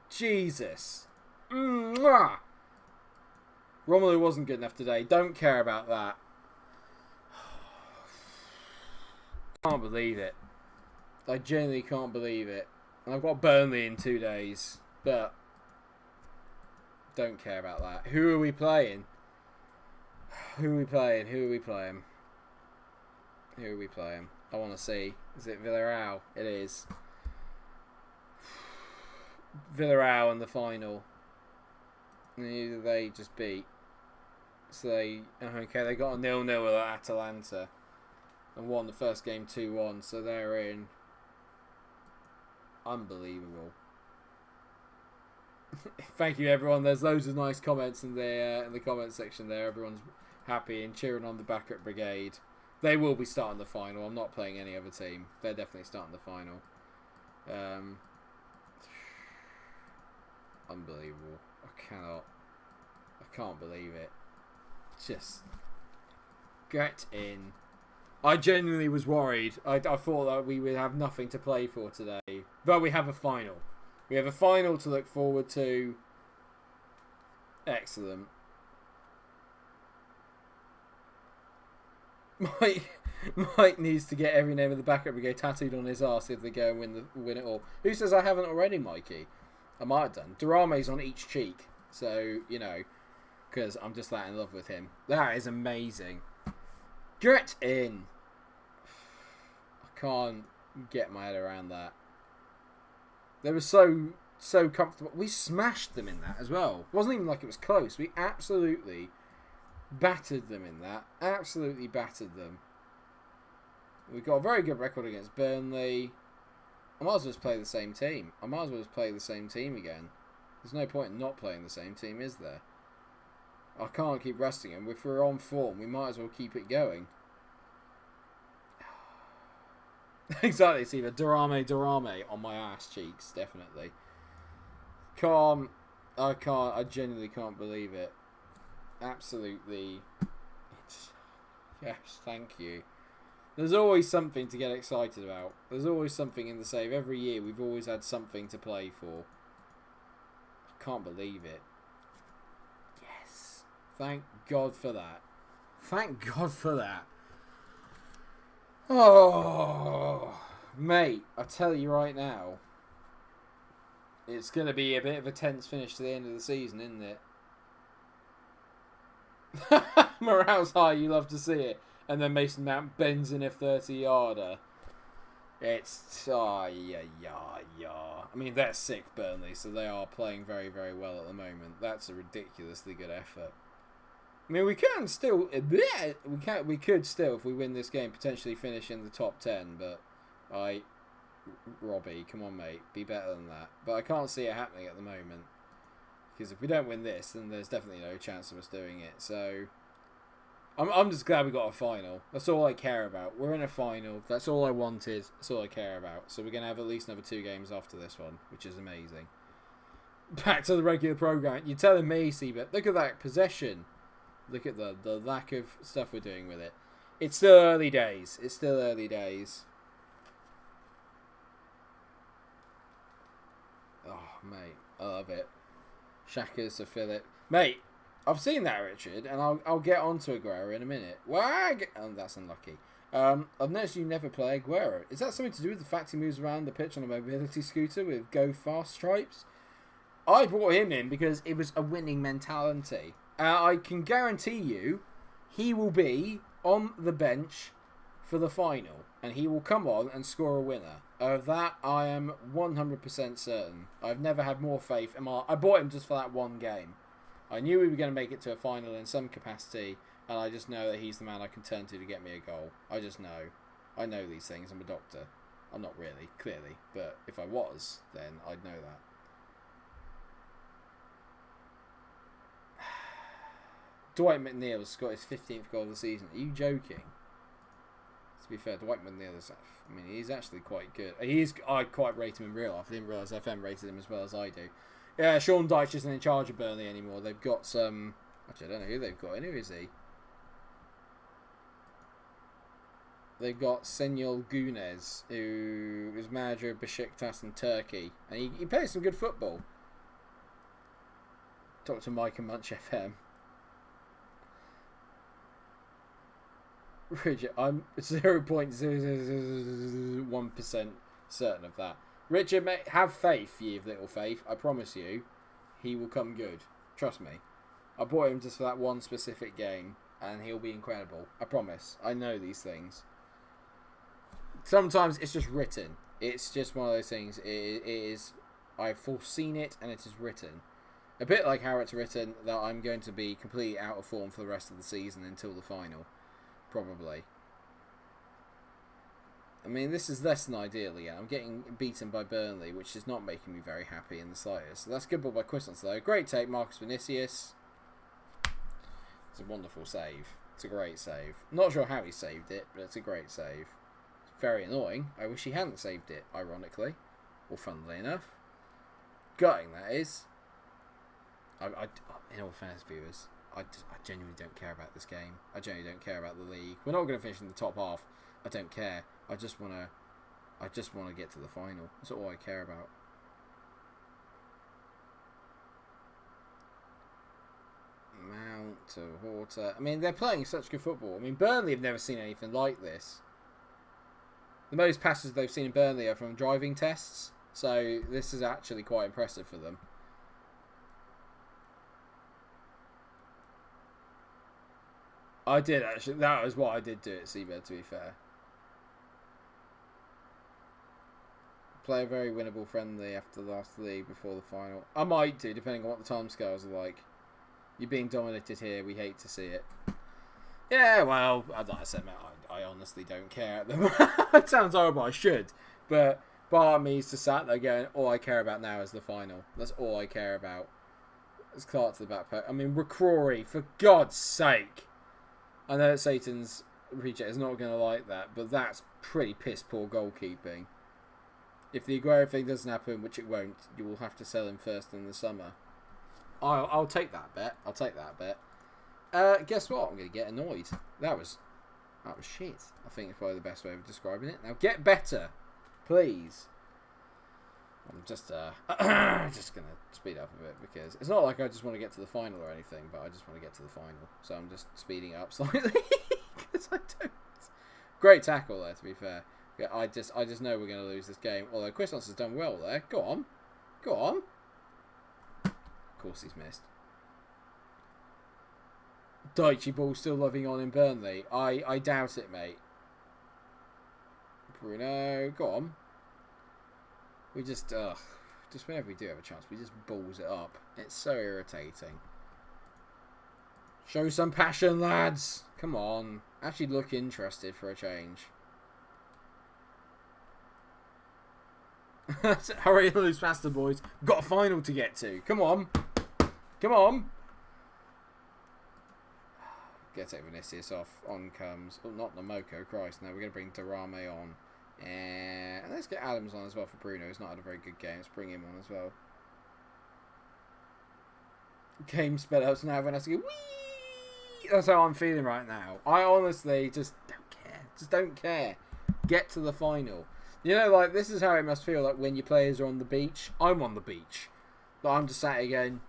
Jesus. Mwah. Romelu wasn't good enough today. Don't care about that. Can't believe it. I genuinely can't believe it. And I've got Burnley in 2 days. But don't care about that. Who are we playing? Who are we playing? Who are we playing? Who are we playing? I want to see. Is it Villarreal? It is. Villarreal in the final. And who did they just beat? So they got a 0-0 at Atalanta and won the first game 2-1. So they're in. Unbelievable. Thank you, everyone. There's loads of nice comments in the comment section there. Everyone's happy and cheering on the backup brigade. They will be starting the final. I'm not playing any other team. They're definitely starting the final. Unbelievable. I can't believe it. Just get in. I genuinely was worried. I thought that we would have nothing to play for today. But we have a final. We have a final to look forward to. Excellent. Mike needs to get every name of the backup brigade tattooed on his arse if they go and win it all. Who says I haven't already, Mikey? I might have done. Durame's on each cheek. So, you know, because I'm just that in love with him. That is amazing. Get in. I can't get my head around that. They were so comfortable. We smashed them in that as well. It wasn't even like it was close. We absolutely battered them in that. Absolutely battered them. We've got a very good record against Burnley. I might as well just play the same team. I might as well just play the same team again. There's no point in not playing the same team, is there? I can't keep resting him. If we're on form, we might as well keep it going. Exactly, Steve. Durame on my ass cheeks, definitely. I genuinely can't believe it. Absolutely. Yes, thank you. There's always something to get excited about. There's always something in the save. Every year we've always had something to play for. I can't believe it. Yes. Thank God for that. Thank God for that. Oh, mate, I tell you right now, it's going to be a bit of a tense finish to the end of the season, isn't it? Morale's high, you love to see it. And then Mason Mount bends in a 30-yarder. It's... yeah. I mean, they're sick, Burnley, so they are playing very, very well at the moment. That's a ridiculously good effort. I mean, we can still... We could still, if we win this game, potentially finish in the top 10, but... Robbie, come on, mate. Be better than that. But I can't see it happening at the moment. Because if we don't win this, then there's definitely no chance of us doing it. So... I'm just glad we got a final. That's all I care about. We're in a final. That's all I wanted. That's all I care about. So we're going to have at least another 2 games after this one, which is amazing. Back to the regular programme. You're telling me, Seabert, look at that possession. Look at the lack of stuff we're doing with it. It's still early days. It's still early days. Oh, mate. I love it. Shaka's to fill it. Mate, I've seen that, Richard, and I'll get onto Aguero in a minute. Wag! Oh, that's unlucky. I've noticed you never play Aguero. Is that something to do with the fact he moves around the pitch on a mobility scooter with go fast stripes? I brought him in because it was a winning mentality. I can guarantee you he will be on the bench for the final, and he will come on and score a winner. Of that, I am 100% certain. I've never had more faith in I bought him just for that one game. I knew we were going to make it to a final in some capacity, and I just know that he's the man I can turn to get me a goal. I just know. I know these things. I'm a doctor. I'm not really, clearly, but if I was, then I'd know that. Dwight McNeil's got his 15th goal of the season. Are you joking? To be fair, Dwight McNeil is... I mean, he's actually quite good. I quite rate him in real life. I didn't realise FM rated him as well as I do. Yeah, Sean Dyche isn't in charge of Burnley anymore. They've got some... Actually, I don't know who they've got. Who is he? They've got Senol Gunes, who is manager of Besiktas in Turkey. And he plays some good football. Talk to Mike and Munch FM. Richard, I'm 0.0001% certain of that. Richard, mate, have faith, ye of little faith. I promise you, he will come good. Trust me. I bought him just for that one specific game, and he'll be incredible. I promise. I know these things. Sometimes it's just written. It's just one of those things. It is. I've foreseen it, and it is written. A bit like how it's written that I'm going to be completely out of form for the rest of the season until the final. Probably. I mean, this is less than ideal again. I'm getting beaten by Burnley, which is not making me very happy in the slightest. So that's good ball by Quissons, though. Great take, Marcus Vinicius. It's a wonderful save. It's a great save. Not sure how he saved it, but it's a great save. It's very annoying. I wish he hadn't saved it, ironically. Or funnily enough. Gutting, that is. In all fairness, viewers, I genuinely don't care about this game. I genuinely don't care about the league. We're not going to finish in the top half. I don't care. I just want to get to the final. That's all I care about. Mount to Horta. I mean, they're playing such good football. I mean, Burnley have never seen anything like this. The most passes they've seen in Burnley are from driving tests. So this is actually quite impressive for them. I did actually. That was what I did do at Seabed, to be fair. Play a very winnable friendly after the last league before the final. I might do, depending on what the timescales are like. You're being dominated here. We hate to see it. Yeah, well, as I said, mate, I honestly don't care at them. It sounds horrible. I should. But part of me is to sat there going, all I care about now is the final. That's all I care about. It's Clark to the back post. I mean, McCrory, for God's sake. I know that Satan's reject is not going to like that, but that's pretty piss poor goalkeeping. If the Aguero thing doesn't happen, which it won't, you will have to sell him first in the summer. I'll take that bet. I'll take that bet. Guess what? I'm going to get annoyed. That was shit. I think it's probably the best way of describing it. Now get better, please. I'm just going to speed up a bit because it's not like I just want to get to the final or anything, but I just want to get to the final. So I'm just speeding up slightly because I don't. Great tackle there, to be fair. Yeah, I just know we're going to lose this game. Although Quissons has done well there. Go on. Of course he's missed. Daichi ball still loving on in Burnley. I doubt it, mate. Bruno, go on. We just whenever we do have a chance, we just balls it up. It's so irritating. Show some passion, lads. Come on. Actually look interested for a change. Hurry and lose faster, boys. We've got a final to get to. Come on. Come on. Get take Vinicius off. On comes. Oh, not Namoko. Christ. No, we're going to bring Darame on. And let's get Adams on as well for Bruno. He's not had a very good game. Let's bring him on as well. Game sped up, so now everyone has to go, whee! That's how I'm feeling right now. I honestly just don't care. Just don't care. Get to the final. You know, like, this is how it must feel like when your players are on the beach. I'm on the beach. Like, I'm just sat here going,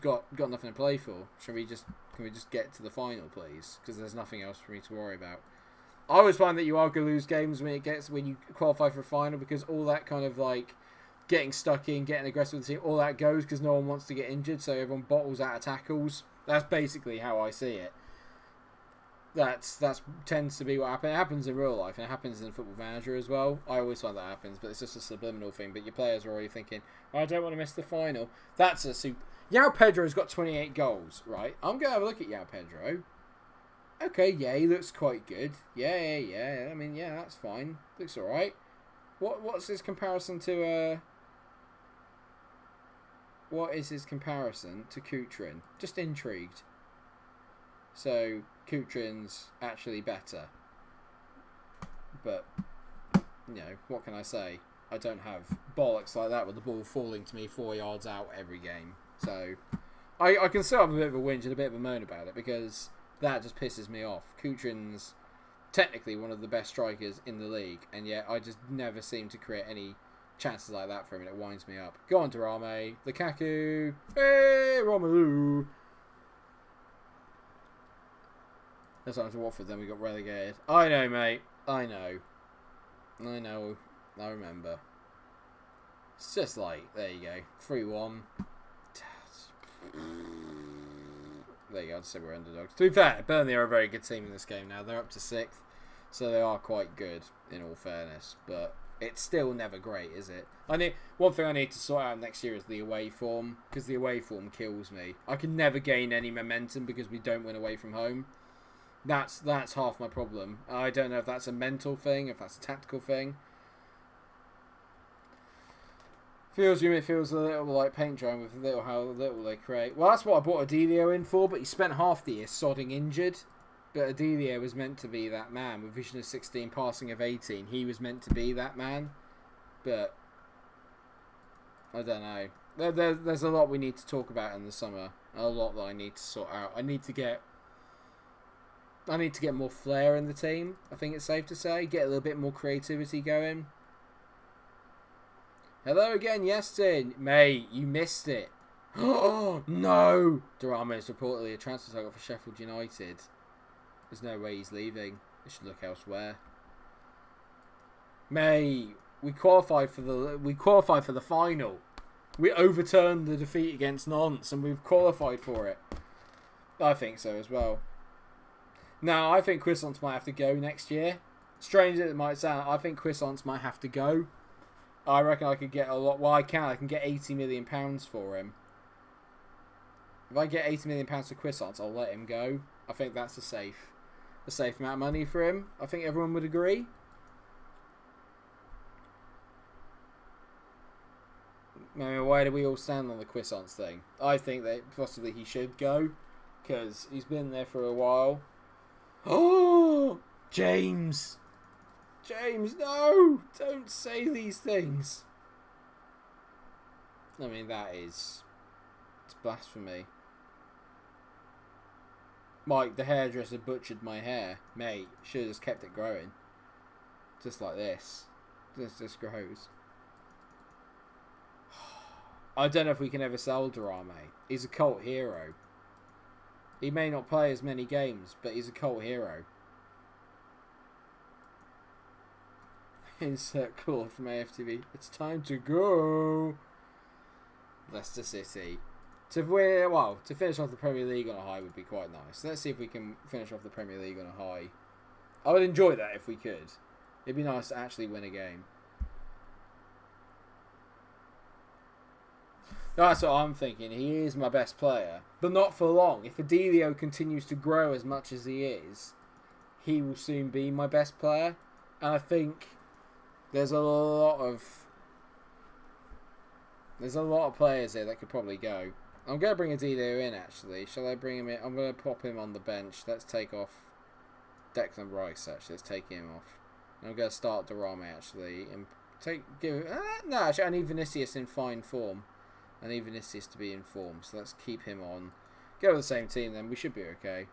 got nothing to play for. Can we just get to the final, please? Because there's nothing else for me to worry about. I always find that you are going to lose games when you qualify for a final, because all that kind of like getting stuck in, getting aggressive with the team, all that goes because no one wants to get injured, so everyone bottles out of tackles. That's basically how I see it. That's tends to be what happens. It happens in real life, and it happens in Football Manager as well. I always find that happens, but it's just a subliminal thing. But your players are already thinking, oh, I don't want to miss the final. That's a super... João Pedro's got 28 goals, right? I'm going to have a look at João Pedro. Okay, yeah, he looks quite good. Yeah. I mean, yeah, that's fine. Looks alright. What's his comparison to... What is his comparison to Kutrin? Just intrigued. So, Kutrin's actually better. But, you know, what can I say? I don't have bollocks like that with the ball falling to me 4 yards out every game. So, I can still have a bit of a whinge and a bit of a moan about it, because that just pisses me off. Kutrin's technically one of the best strikers in the league, and yet I just never seem to create any chances like that for him, and it winds me up. Go on, Durame. Lukaku. Hey, Romelu. That's what I'm to Watford, then we got relegated. I know, mate. I know. I remember. It's just like, there you go. 3-1. There you go, I'd say we're underdogs. To be fair, Burnley are a very good team in this game now. They're up to 6th, so they are quite good, in all fairness. But it's still never great, is it? One thing I need to sort out next year is the away form, because the away form kills me. I can never gain any momentum because we don't win away from home. That's half my problem. I don't know if that's a mental thing, if that's a tactical thing. Feels a little like paint drying with how little they create. Well, that's what I bought Adelio in for, but he spent half the year sodding injured. But Adelio was meant to be that man with vision of 16, passing of 18. He was meant to be that man. But I don't know. There's a lot we need to talk about in the summer. A lot that I need to sort out. I need to get more flair in the team, I think it's safe to say. Get a little bit more creativity going. Hello again, Yestin. Mate, you missed it. Oh, no! Durame is reportedly a transfer target for Sheffield United. There's no way he's leaving. They should look elsewhere. Mate, we qualified for the final. We overturned the defeat against Nantes, and we've qualified for it. I think so as well. Now, I think Croissants might have to go next year. Strange as it might sound, I think Croissants might have to go. I reckon I could get a lot. Well, I can get £80 million for him. If I get £80 million for Croissants, I'll let him go. I think that's a safe amount of money for him. I think everyone would agree. I mean, why do we all stand on the Croissants thing? I think that possibly he should go, because he's been there for a while. Oh, James, no! Don't say these things. I mean, it's blasphemy. Mike, the hairdresser, butchered my hair. Mate, should have just kept it growing. Just like this. This grows. I don't know if we can ever sell Durame. He's a cult hero. He may not play as many games, but he's a cult hero. Insert call from AFTV. It's time to go. Leicester City. To finish off the Premier League on a high would be quite nice. Let's see if we can finish off the Premier League on a high. I would enjoy that if we could. It'd be nice to actually win a game. That's what I'm thinking. He is my best player, but not for long. If Adelio continues to grow as much as he is, he will soon be my best player. And I think there's a lot of players here that could probably go. I'm going to bring Adelio in, actually. Shall I bring him in? I'm going to pop him on the bench. Let's take off Declan Rice, actually. Let's take him off. I'm going to start Durame, actually. And actually, I need Vinicius in fine form. I need Vinicius to be in form. So let's keep him on. Go with the same team, then. We should be okay.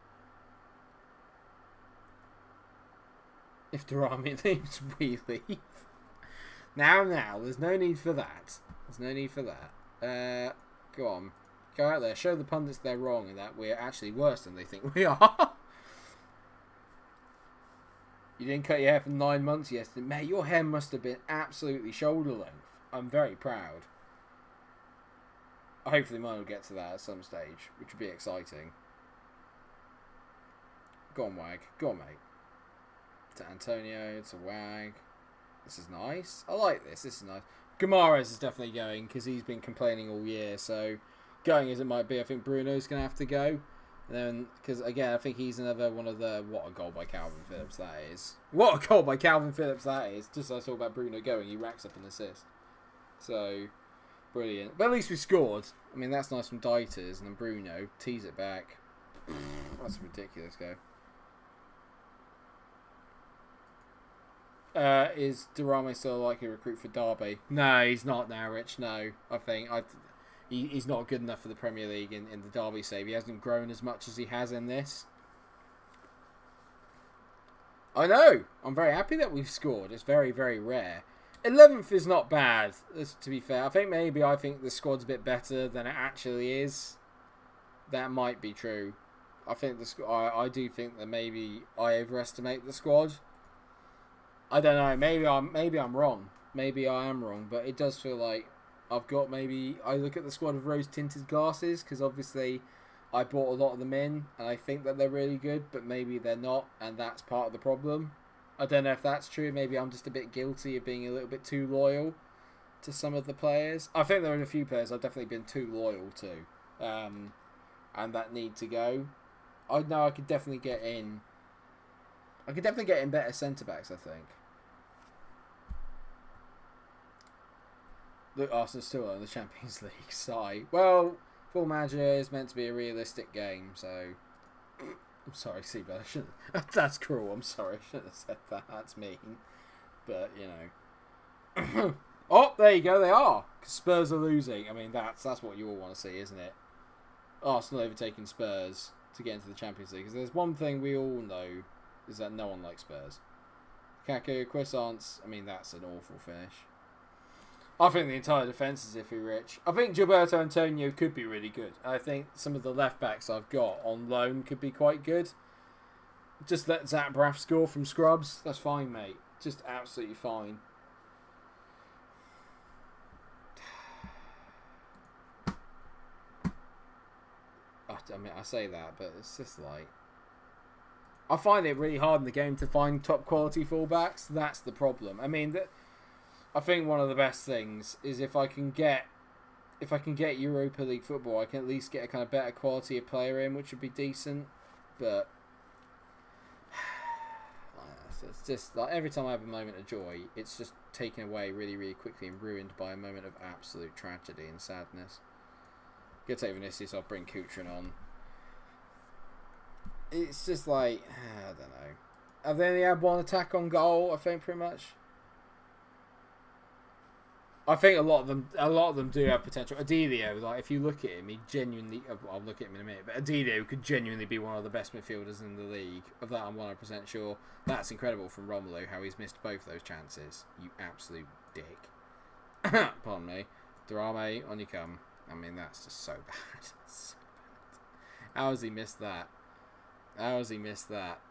If Durame leaves, we leave. Now, there's no need for that. Go on. Go out there, show the pundits they're wrong and that we're actually worse than they think we are. You didn't cut your hair for 9 months yesterday. Mate, your hair must have been absolutely shoulder length. I'm very proud. Hopefully mine will get to that at some stage, which would be exciting. Go on, Wag. Go on, mate. To Antonio, to Wag. This is nice. I like this. This is nice. Guimaraes is definitely going because he's been complaining all year. So, going as it might be, I think Bruno's going to have to go. And then, because again, I think he's another one of the... What a goal by Calvin Phillips that is. What a goal by Calvin Phillips that is. Just as I talk about Bruno going, he racks up an assist. So, brilliant. But at least we scored. I mean, that's nice from Dieters. And then Bruno tees it back. That's a ridiculous go. Is Durame still a likely recruit for Derby? No, he's not now, Rich. No, I think he's not good enough for the Premier League in the Derby save. He hasn't grown as much as he has in this. I know. I'm very happy that we've scored. It's very, very rare. 11th is not bad, to be fair. I think the squad's a bit better than it actually is. That might be true. I think I do think that maybe I overestimate the squad. I don't know. Maybe I'm wrong. Maybe I am wrong. But it does feel like I've got I look at the squad of rose-tinted glasses because obviously I bought a lot of them in and I think that they're really good, but maybe they're not, and that's part of the problem. I don't know if that's true. Maybe I'm just a bit guilty of being a little bit too loyal to some of the players. I think there are a few players I've definitely been too loyal to, and that need to go. I know I could definitely get in. I could definitely get in better centre backs, I think. Look, Arsenal's still on the Champions League side. Well, Full Manager is meant to be a realistic game, so... I'm sorry, Seabird, I shouldn't... That's cruel, I'm sorry, I shouldn't have said that. That's mean. But, you know... Oh, there you go, they are! 'Cause Spurs are losing. I mean, that's what you all want to see, isn't it? Arsenal overtaking Spurs to get into the Champions League. Because there's one thing we all know, is that no one likes Spurs. Kaku, Croissants, I mean, that's an awful finish. I think the entire defence is iffy, Rich. I think Gilberto Antonio could be really good. I think some of the left-backs I've got on loan could be quite good. Just let Zach Braff score from scrubs. That's fine, mate. Just absolutely fine. I mean, I say that, but it's just like... I find it really hard in the game to find top-quality fullbacks. That's the problem. I mean... I think one of the best things is if I can get Europa League football, I can at least get a kind of better quality of player in, which would be decent. But it's just like every time I have a moment of joy, it's just taken away really, really quickly and ruined by a moment of absolute tragedy and sadness. Go take Vinicius off, bring Kutrин on. It's just like I don't know. Have they only had one attack on goal? I think pretty much. I think a lot of them do have potential. Adilio, like if you look at him, he genuinely. I'll look at him in a minute, but Adilio could genuinely be one of the best midfielders in the league. Of that, I'm 100% sure. That's incredible from Romelu, how he's missed both those chances. You absolute dick. Pardon me. Durame, on you come. I mean, that's just so bad. So bad. How has he missed that? How has he missed that?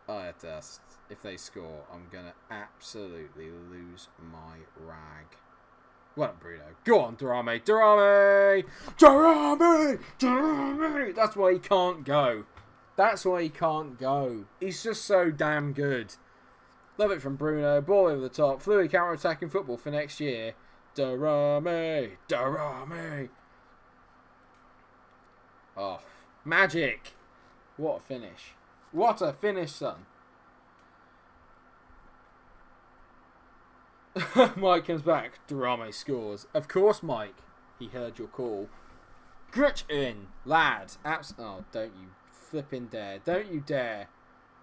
Oh, dust. If they score, I'm gonna absolutely lose my rag. Well done, Bruno. Go on, Durame. Durame! Durame! Durame! That's why he can't go. That's why he can't go. He's just so damn good. Love it from Bruno. Ball over the top. Fluid counter-attacking football for next year. Durame! Durame! Oh, magic! What a finish. What a finish, son. Mike comes back. Durame scores. Of course, Mike. He heard your call. Gritch in, lad. Oh, don't you flipping dare. Don't you dare.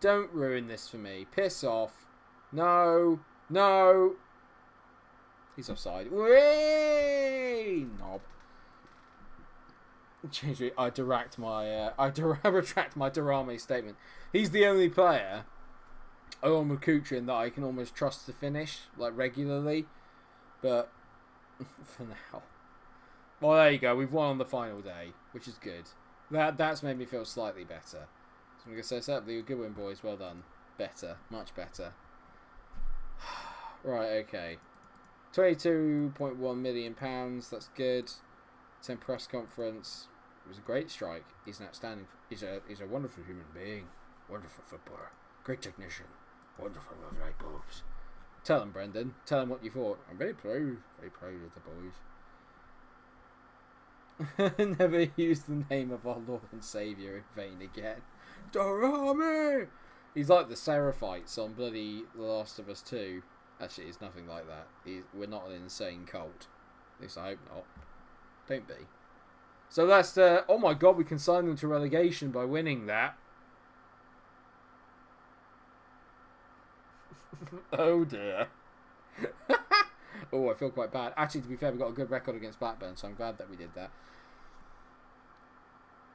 Don't ruin this for me. Piss off. No. No. He's offside. Whee! Knob. I retract my Durame statement. He's the only player, along with Kutrин, that I can almost trust to finish, like, regularly. But, for now. Well, there you go. We've won on the final day, which is good. That's made me feel slightly better. So I'm going to say, certainly a good win, boys. Well done. Better. Much better. Right, okay. £22.1 million. That's good. 10 press conference. It was a great strike. He's an outstanding... He's a wonderful human being. Wonderful footballer. Great technician. Wonderful with right bulbs. Tell him, Brendan. Tell him what you thought. I'm very proud. Very proud of the boys. Never use the name of our Lord and Saviour in vain again. Darami! He's like the Seraphites on bloody The Last of Us 2. Actually, it's nothing like that. We're not an insane cult. At least I hope not. Don't be. So Leicester, oh my god, we consigned them to relegation by winning that. Oh dear. Oh, I feel quite bad. Actually, to be fair, we got a good record against Blackburn, so I'm glad that we did that.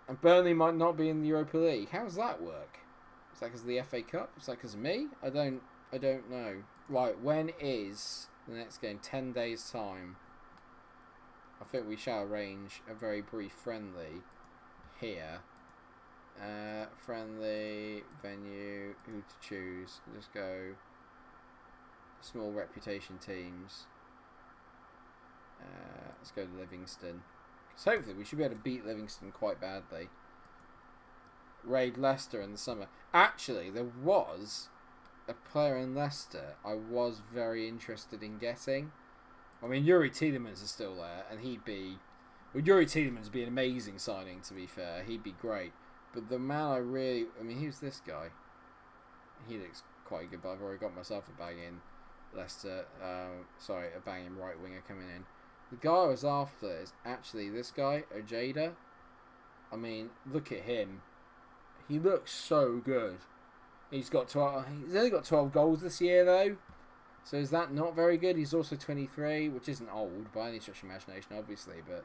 And Burnley might not be in the Europa League. How does that work? Is that because of the FA Cup? Is that because of me? I don't know. Right, when is the next game? 10 days' time. I think we shall arrange a very brief friendly here. Friendly, venue, who to choose. Just go small reputation teams. Let's go to Livingston. Because hopefully we should be able to beat Livingston quite badly. Raid Leicester in the summer. Actually, there was a player in Leicester I was very interested in getting. I mean, Yuri Tielemans is still there, and he'd be... Well, Yuri Tielemans would be an amazing signing, to be fair. He'd be great. But the man I really... I mean, who's this guy? He looks quite good, but I've already got myself a banging Leicester... sorry, a banging right winger coming in. The guy I was after is actually this guy, Ojeda. I mean, look at him. He looks so good. He's only got 12 goals this year, though. So is that not very good? He's also 23, which isn't old by any stretch of imagination, obviously. But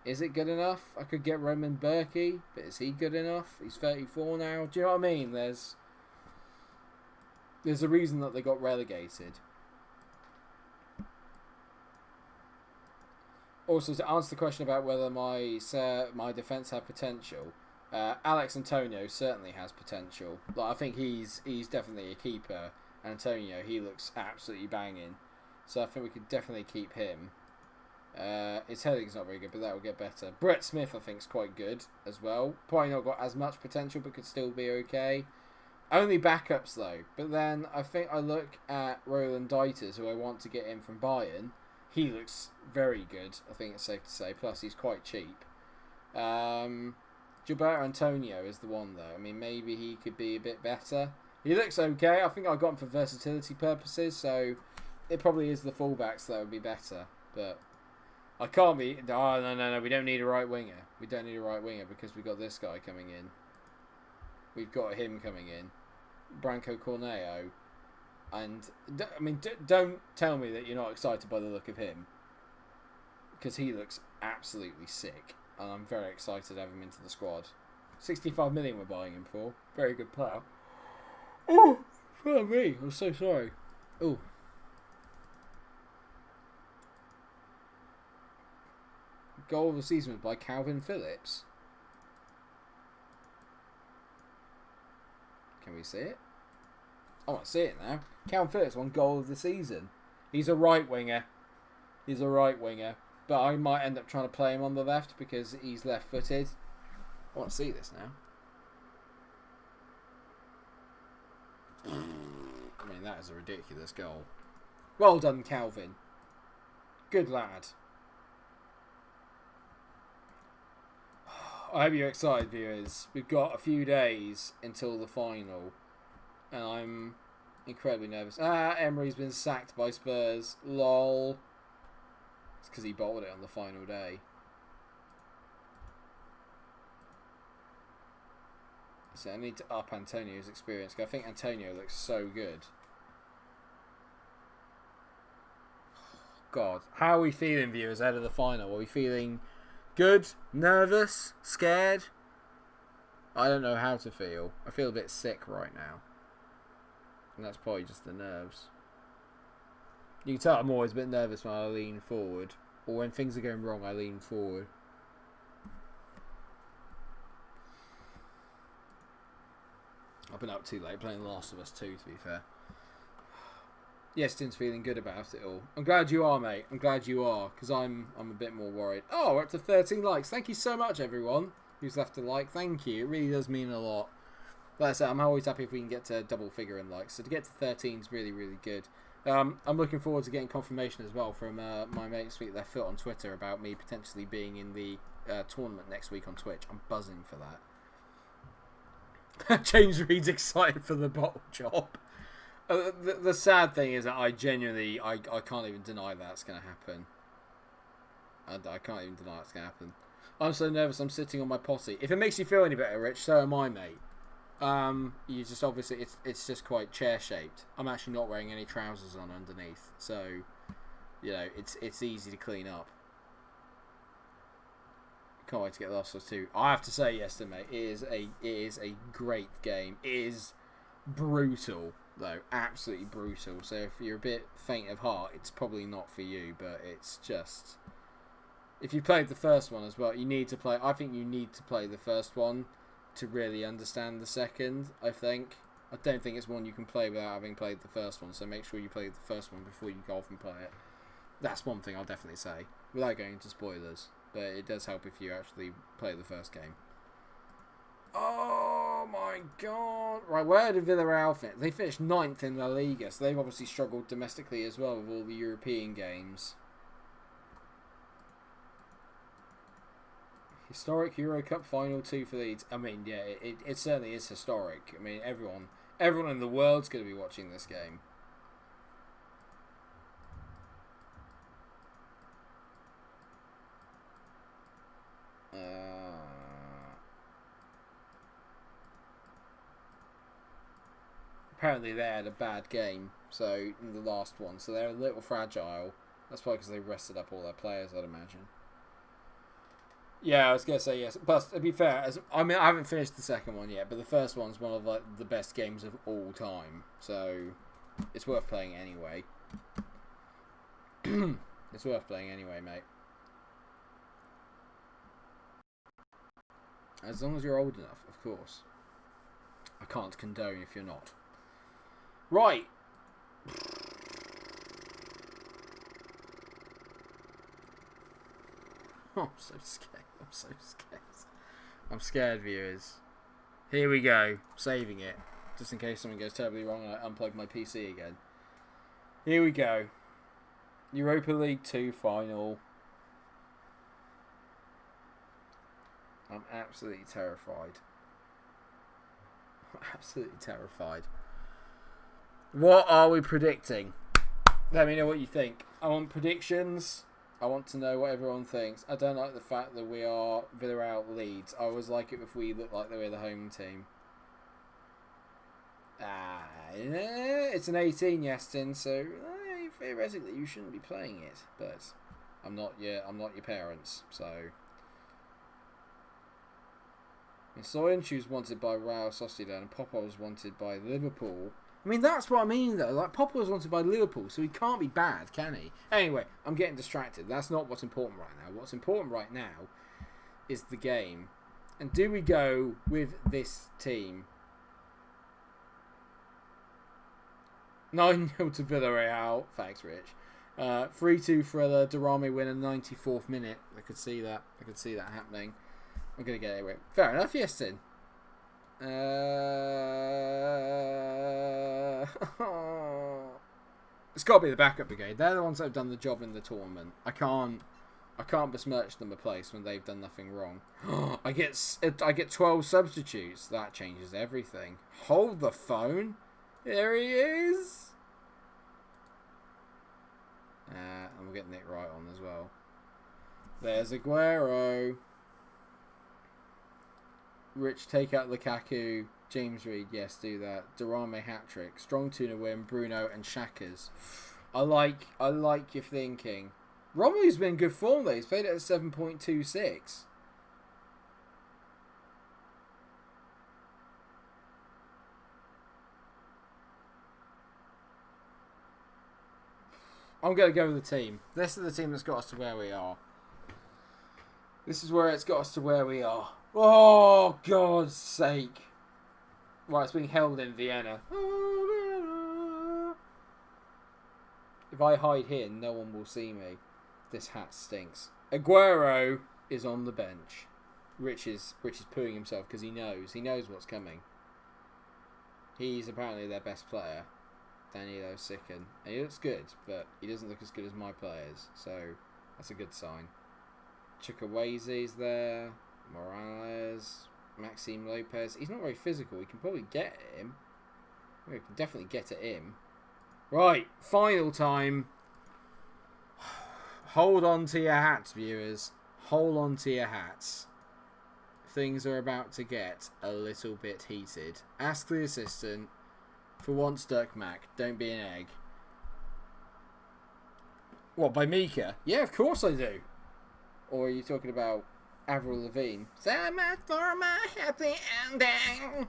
is it good enough? I could get Roman Berkey, but is he good enough? He's 34 now. Do you know what I mean? There's a reason that they got relegated. Also, to answer the question about whether my defence had potential, Alex Antonio certainly has potential. Like, I think he's definitely a keeper. Antonio, he looks absolutely banging. So I think we could definitely keep him. His heading's not very good, but that will get better. Brett Smith, I think, is quite good as well. Probably not got as much potential, but could still be okay. Only backups, though. But then I think I look at Roland Dieters, who I want to get in from Bayern. He looks very good, I think it's safe to say. Plus, he's quite cheap. Gilberto Antonio is the one, though. I mean, maybe he could be a bit better. He looks okay. I think I got him for versatility purposes, so it probably is the fullbacks that would be better. But I can't be... Oh, no. We don't need a right winger. We don't need a right winger because we've got this guy coming in. We've got him coming in. Branco Corneo. And, I mean, don't tell me that you're not excited by the look of him. Because he looks absolutely sick. And I'm very excited to have him into the squad. 65 million we're buying him for. Very good player. Oh, for me. I'm so sorry. Oh. Goal of the season was by Calvin Phillips. Can we see it? I want to see it now. Calvin Phillips won goal of the season. He's a right winger. But I might end up trying to play him on the left because he's left-footed. I want to see this now. I mean, that is a ridiculous goal. Well done, Calvin. Good lad. I hope you're excited, viewers. We've got a few days until the final. And I'm incredibly nervous. Emery's been sacked by Spurs. Lol. It's because he bottled it on the final day. So I need to up Antonio's experience. I think Antonio looks so good. God. How are we feeling, viewers, ahead of the final? Are we feeling good? Nervous? Scared? I don't know how to feel. I feel a bit sick right now. And that's probably just the nerves. You can tell I'm always a bit nervous when I lean forward. Or when things are going wrong, I lean forward. I've been up too late playing The Last of Us 2, to be fair. Yes, Tim's feeling good about it all. I'm glad you are, mate. I'm glad you are, because I'm a bit more worried. Oh, we're up to 13 likes. Thank you so much, everyone who's left a like. Thank you. It really does mean a lot. Like I said, I'm always happy if we can get to double figure in likes. So to get to 13 is really, really good. I'm looking forward to getting confirmation as well from my mate Sweet Left Foot on Twitter about me potentially being in the tournament next week on Twitch. I'm buzzing for that. James Reed's excited for the bottle job. The sad thing is that I genuinely, I can't even deny that's going to happen. I can't even deny it's going to happen. I'm so nervous I'm sitting on my potty. If it makes you feel any better, Rich, so am I, mate. You just obviously, it's just quite chair-shaped. I'm actually not wearing any trousers on underneath. So, you know, it's easy to clean up. Can't wait to get Last of Us 2. I have to say, yesterday, mate, it is a great game. It is brutal, though, absolutely brutal. So if you're a bit faint of heart, it's probably not for you. But it's just, if you played the first one as well, you need to play. I think you need to play the first one to really understand the second. I don't think it's one you can play without having played the first one. So make sure you play the first one before you go off and play it. That's one thing I'll definitely say, without going into spoilers. But it does help if you actually play the first game. Oh my god. Right, where did Villarreal finish? They finished 9th in La Liga, so they've obviously struggled domestically as well with all the European games. Historic Euro Cup Final 2 for Leeds. I mean, yeah, it certainly is historic. I mean, everyone in the world's going to be watching this game. Apparently they had a bad game, so in the last one, so they're a little fragile. That's probably because they rested up all their players, I'd imagine. Yeah, I was gonna say yes, but to be fair, I haven't finished the second one yet, but the first one's one of like the best games of all time, so it's worth playing anyway. It's worth playing anyway, mate. As long as you're old enough, of course. I can't condone if you're not. Right. Oh, I'm so scared. I'm so scared. I'm scared, viewers. Here we go. Saving it. Just in case something goes terribly wrong and I unplug my PC again. Here we go. Europa League 2 final. I'm absolutely terrified. I'm absolutely terrified. What are we predicting? Let me know what you think. I want predictions. I want to know what everyone thinks. I don't like the fact that we are Villarreal Leeds. I always like it if we look like they were the home team. It's an 18, Yestin, so theoretically you shouldn't be playing it. But I'm not your parents, so. Soyuncu was wanted by Real Sociedad and Popper was wanted by Liverpool. I mean, that's what I mean, though. Like, Popper was wanted by Liverpool, so he can't be bad, can he? Anyway, I'm getting distracted. That's not what's important right now. What's important right now is the game. And do we go with this team? 9-0 to Villarreal. Thanks, Rich. 3-2 thriller. Durrami win a 94th minute. I could see that. I could see that happening. I'm going to get it. Fair enough, yes, then. It's got to be the backup brigade. They're the ones that have done the job in the tournament. I can't besmirch them a place when they've done nothing wrong. I get 12 substitutes. That changes everything. Hold the phone. There he is. And we're getting Nick right on as well. There's Aguero. Rich, take out Lukaku. James Reed, yes, do that. Durrami hat-trick. Strong tuna win. Bruno and Shakas. I like your thinking. Romelu's been in good form, though. He's played at 7.26. I'm going to go with the team. This is the team that's got us to where we are. This is where it's got us to where we are. Oh, God's sake. Right, it's being held in Vienna. If I hide here, no one will see me. This hat stinks. Aguero is on the bench. Rich is pooing himself because he knows what's coming. He's apparently their best player, Danilo Sicken. And he looks good, but he doesn't look as good as my players, so that's a good sign. Chukwueze's there, Morales, Maxime Lopez. He's not very physical. We can probably get at him. We can definitely get at him. Right, final time. Hold on to your hats, viewers. Hold on to your hats. Things are about to get a little bit heated. Ask the assistant. For once, Dirk Mack, don't be an egg. What, by Mika? Yeah, of course I do. Or are you talking about Avril Lavigne? So much for my happy ending.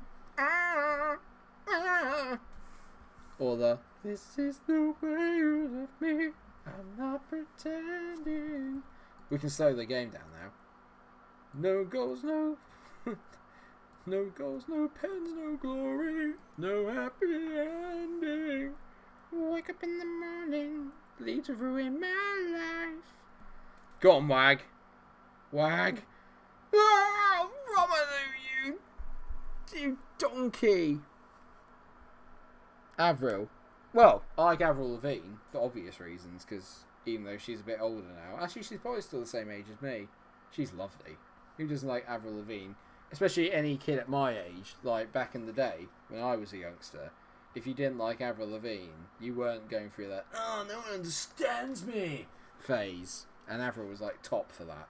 Or the this is the way you love me. I'm not pretending. We can slow the game down now. No goals, no no goals, no pens, no glory, no happy ending. Wake up in the morning, bleed to ruin my life. Go on, Wag. Wag. Oh, Romelu, you donkey. Avril. Well, I like Avril Lavigne for obvious reasons, because even though she's a bit older now, actually she's probably still the same age as me. She's lovely. Who doesn't like Avril Lavigne? Especially any kid at my age, like back in the day when I was a youngster. If you didn't like Avril Lavigne, you weren't going through that "oh, no one understands me" phase, and Avril was like top for that.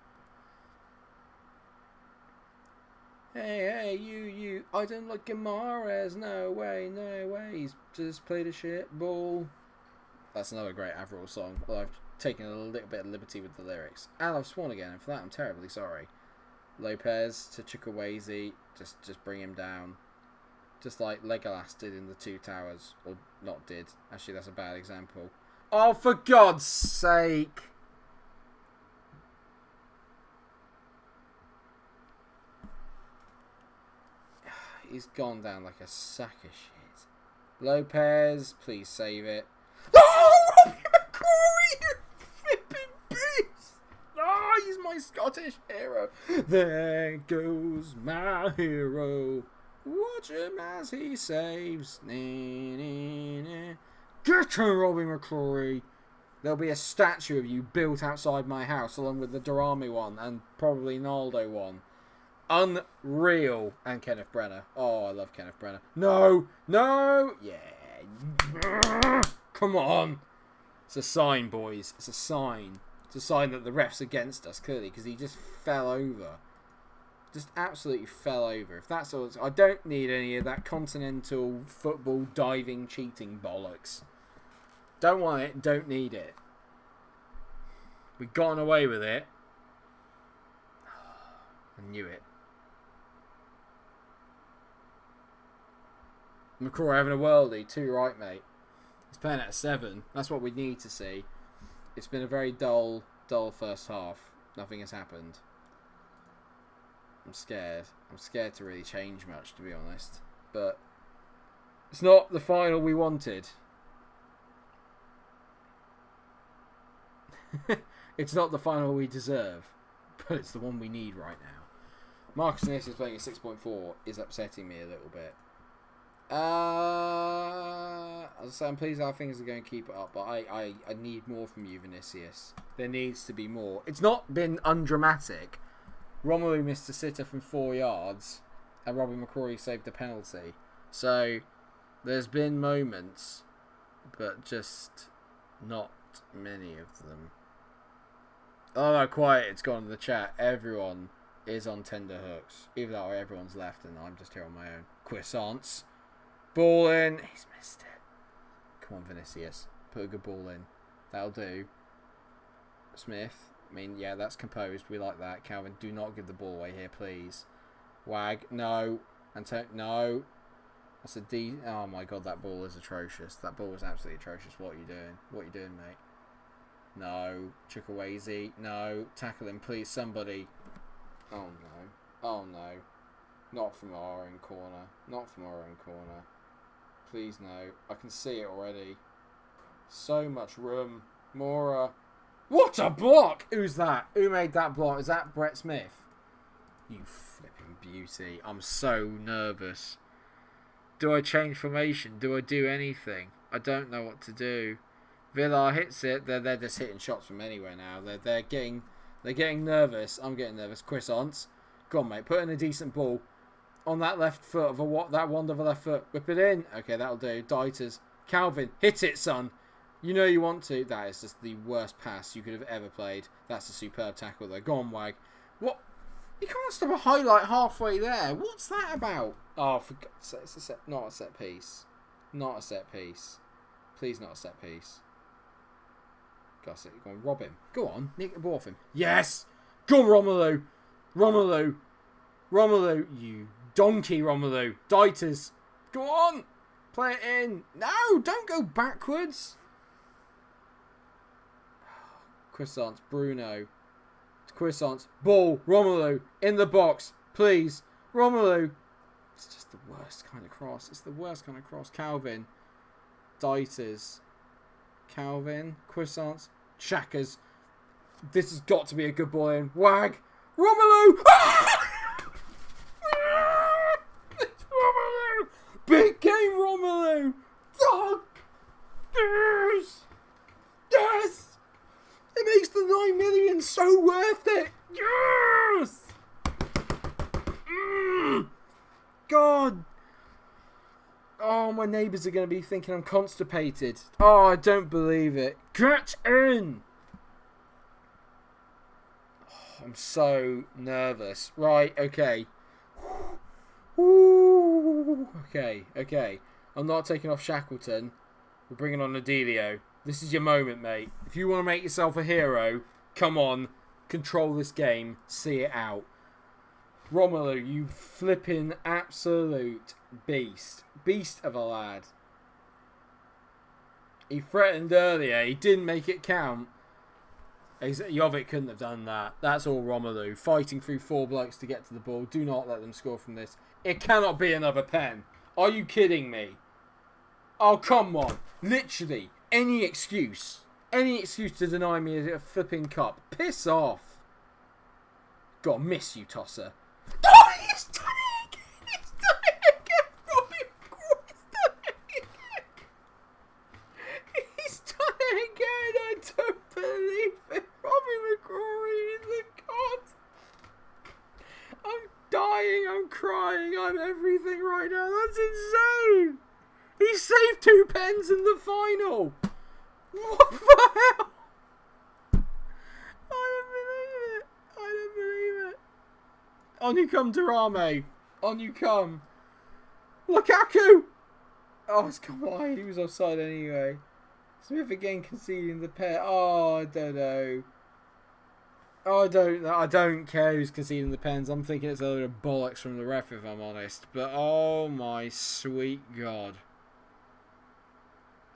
Hey, you, I don't like Guimaraes, no way, he's just played a shit ball. That's another great Avril song, well, I've taken a little bit of liberty with the lyrics. And I've sworn again, and for that I'm terribly sorry. Lopez to Chukwueze, just bring him down. Just like Legolas did in the Two Towers, or not did, actually that's a bad example. Oh, for God's sake! He's gone down like a sack of shit. Lopez, please save it. Oh, Robbie McCrory, you flipping beast! Oh, he's my Scottish hero. There goes my hero. Watch him as he saves. Get him, Robbie McCrory. There'll be a statue of you built outside my house, along with the Durrami one and probably Naldo one. Unreal. And Kenneth Brenner. Oh, I love Kenneth Brenner. No. Yeah. Come on. It's a sign, boys. It's a sign. It's a sign that the ref's against us, clearly, because he just fell over. Just absolutely fell over. If that's all, I don't need any of that continental football diving cheating bollocks. Don't want it. Don't need it. We've gotten away with it. I knew it. McCrory having a worldie. 2 right, mate. He's playing at 7. That's what we need to see. It's been a very dull first half. Nothing has happened. I'm scared. I'm scared to really change much, to be honest. But it's not the final we wanted. It's not the final we deserve. But it's the one we need right now. Marcus Ness is playing a 6.4 is upsetting me a little bit. As I say, I'm pleased how things are going to keep it up, but I need more from you, Vinicius. There needs to be more. It's not been undramatic. Romelu missed a sitter from 4 yards, and Robbie McCrory saved a penalty. So, there's been moments, but just not many of them. Oh no, quiet, it's gone in the chat. Everyone is on tender hooks. Even though everyone's left and I'm just here on my own. Croissants. Ball in. He's missed it. Come on, Vinicius. Put a good ball in. That'll do. Smith. I mean, yeah, that's composed. We like that. Calvin, do not give the ball away here, please. Wag. No. No. That's a D. Oh my god, that ball is atrocious. That ball is absolutely atrocious. What are you doing? What are you doing, mate? No. Chukwueze. No. Tackle him, please, somebody. Oh, no. Oh, no. Not from our own corner. Not from our own corner. Please, no. I can see it already. So much room. Mora. What a block! Who's that? Who made that block? Is that Brett Smith? You flipping beauty. I'm so nervous. Do I change formation? Do I do anything? I don't know what to do. Villar hits it. They're just hitting shots from anywhere now. They're getting nervous. I'm getting nervous. Croissants. Go on, mate. Put in a decent ball on that left foot of that wand of a left foot. Whip it in. Okay, that'll do. Dieters. Calvin, hit it, son. You know you want to. That is just the worst pass you could have ever played. That's a superb tackle though. Go on, Wag. What? You can't stop a highlight halfway there. What's that about? Oh, for God's sake, it's not a set piece. Not a set piece. Please, not a set piece. Got it. Go on, rob him. Go on, nick the ball off him. Yes! Go on, Romelu! Romelu! Romelu, you donkey, Romelu. Dieters. Go on! Play it in. No, don't go backwards. Croissants, Bruno. Croissants, ball, Romelu, in the box, please. Romelu. It's just the worst kind of cross. It's the worst kind of cross. Calvin. Dieters. Calvin. Croissants. Shackers. This has got to be a good ball in. Wag. Romelu. It's Romelu. Big game, Romelu. Oh, yes. Yes. It makes the 9 million so worth it. Yes. God. Oh, my neighbours are going to be thinking I'm constipated. Oh, I don't believe it. Get in. Oh, I'm so nervous. Right, okay. Okay. I'm not taking off Shackleton. We're bringing on Adelio. This is your moment, mate. If you want to make yourself a hero, come on. Control this game. See it out. Romelu, you flipping absolute beast. Beast of a lad. He threatened earlier. He didn't make it count. Jovic couldn't have done that. That's all Romelu. Fighting through 4 blokes to get to the ball. Do not let them score from this. It cannot be another pen. Are you kidding me? Oh, come on. Literally. Any excuse to deny me a flipping cup. Piss off. God, miss you, tosser. Oh, he's done it again. He's done it again. Robbie McCrory's done it again. He's done it again. I don't believe it. Robbie McCrory is the god. I'm dying. I'm crying. I'm everything right now. That's insane. He saved 2 pens in the final. What the hell? I don't believe it. On you come, Durame. On you come. Lukaku. Oh, it's come wide. He was offside anyway. Smith again conceding the pair. Oh, I don't know. Oh, I don't care who's conceding the pens. I'm thinking it's a load of bollocks from the ref, if I'm honest. But oh my sweet God.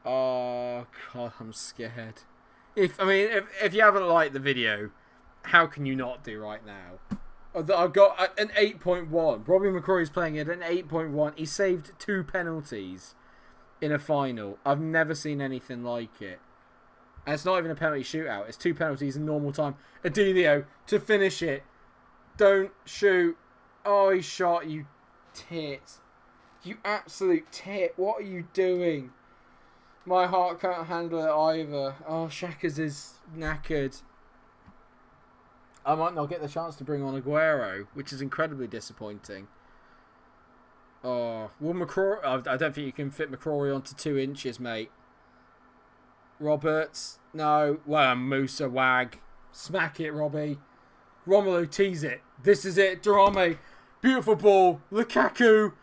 Oh God, I'm scared. If you haven't liked the video, how can you not do right now? I've got an 8.1. Robbie McCrory's playing at an 8.1. He saved 2 penalties in a final. I've never seen anything like it. And it's not even a penalty shootout. It's 2 penalties in normal time. Adelio to finish it. Don't shoot. Oh, he shot. You tit. You absolute tit. What are you doing? My heart can't handle it either. Oh, Shackers is knackered. I might not get the chance to bring on Aguero, which is incredibly disappointing. Oh, well, McCrory. I don't think you can fit McCrory onto 2 inches, mate. Roberts, no. Well, Musa, Wag. Smack it, Robbie. Romelu, tease it. This is it. Durame. Beautiful ball. Lukaku.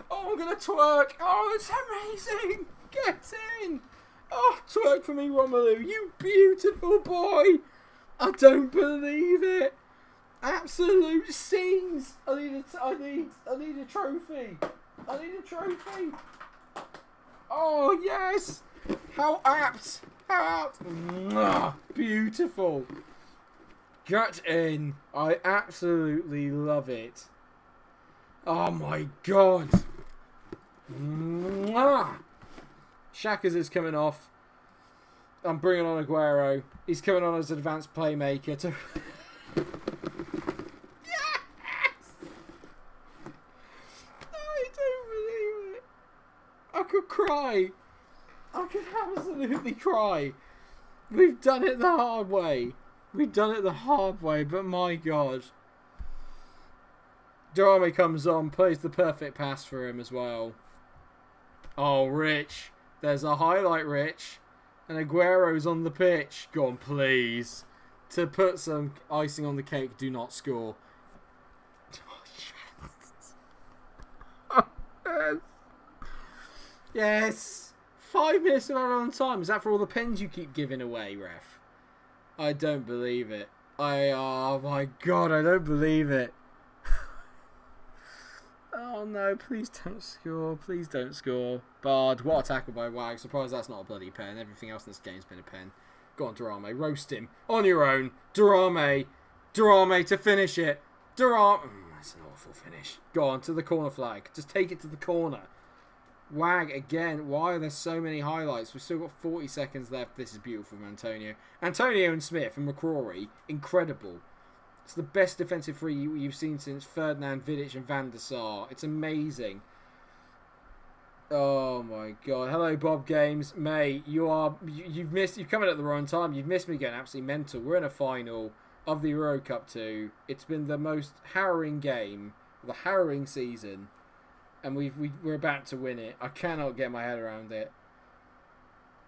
Oh, I'm going to twerk. Oh, it's amazing. Get in. Oh, twerk for me, Romelu. You beautiful boy. I don't believe it. Absolute scenes. I need need a trophy. I need a trophy. Oh yes! How apt! How apt! Mwah, beautiful. Gut in. I absolutely love it. Oh my god. Mwah. Shaka's is coming off. I'm bringing on Aguero. He's coming on as an advanced playmaker to. I could cry. I could absolutely cry. We've done it the hard way. But my god. Durame comes on, plays the perfect pass for him as well. Oh, Rich. There's a highlight, Rich. And Aguero's on the pitch. Go on, please. To put some icing on the cake, do not score. Oh, yes. Yes! 5 minutes of on time. Is that for all the pens you keep giving away, ref? I don't believe it. Oh my god, I don't believe it. Oh no, please don't score. Please don't score. Bard, what a tackle by Wag. Surprised that's not a bloody pen. Everything else in this game's been a pen. Go on, Durame. Roast him. On your own. Durame. Durame to finish it. Durame. That's an awful finish. Go on, to the corner flag. Just take it to the corner. Wag again. Why are there so many highlights? We've still got 40 seconds left. This is beautiful from Antonio. Antonio and Smith and McCrory. Incredible. It's the best defensive three you've seen since Ferdinand, Vidic and Van der Sar. It's amazing. Oh my god. Hello, Bob Games. Mate, you've come in at the wrong time. You've missed me getting absolutely mental. We're in a final of the Euro Cup 2. It's been the most harrowing game, the harrowing season. And we're about to win it. I cannot get my head around it.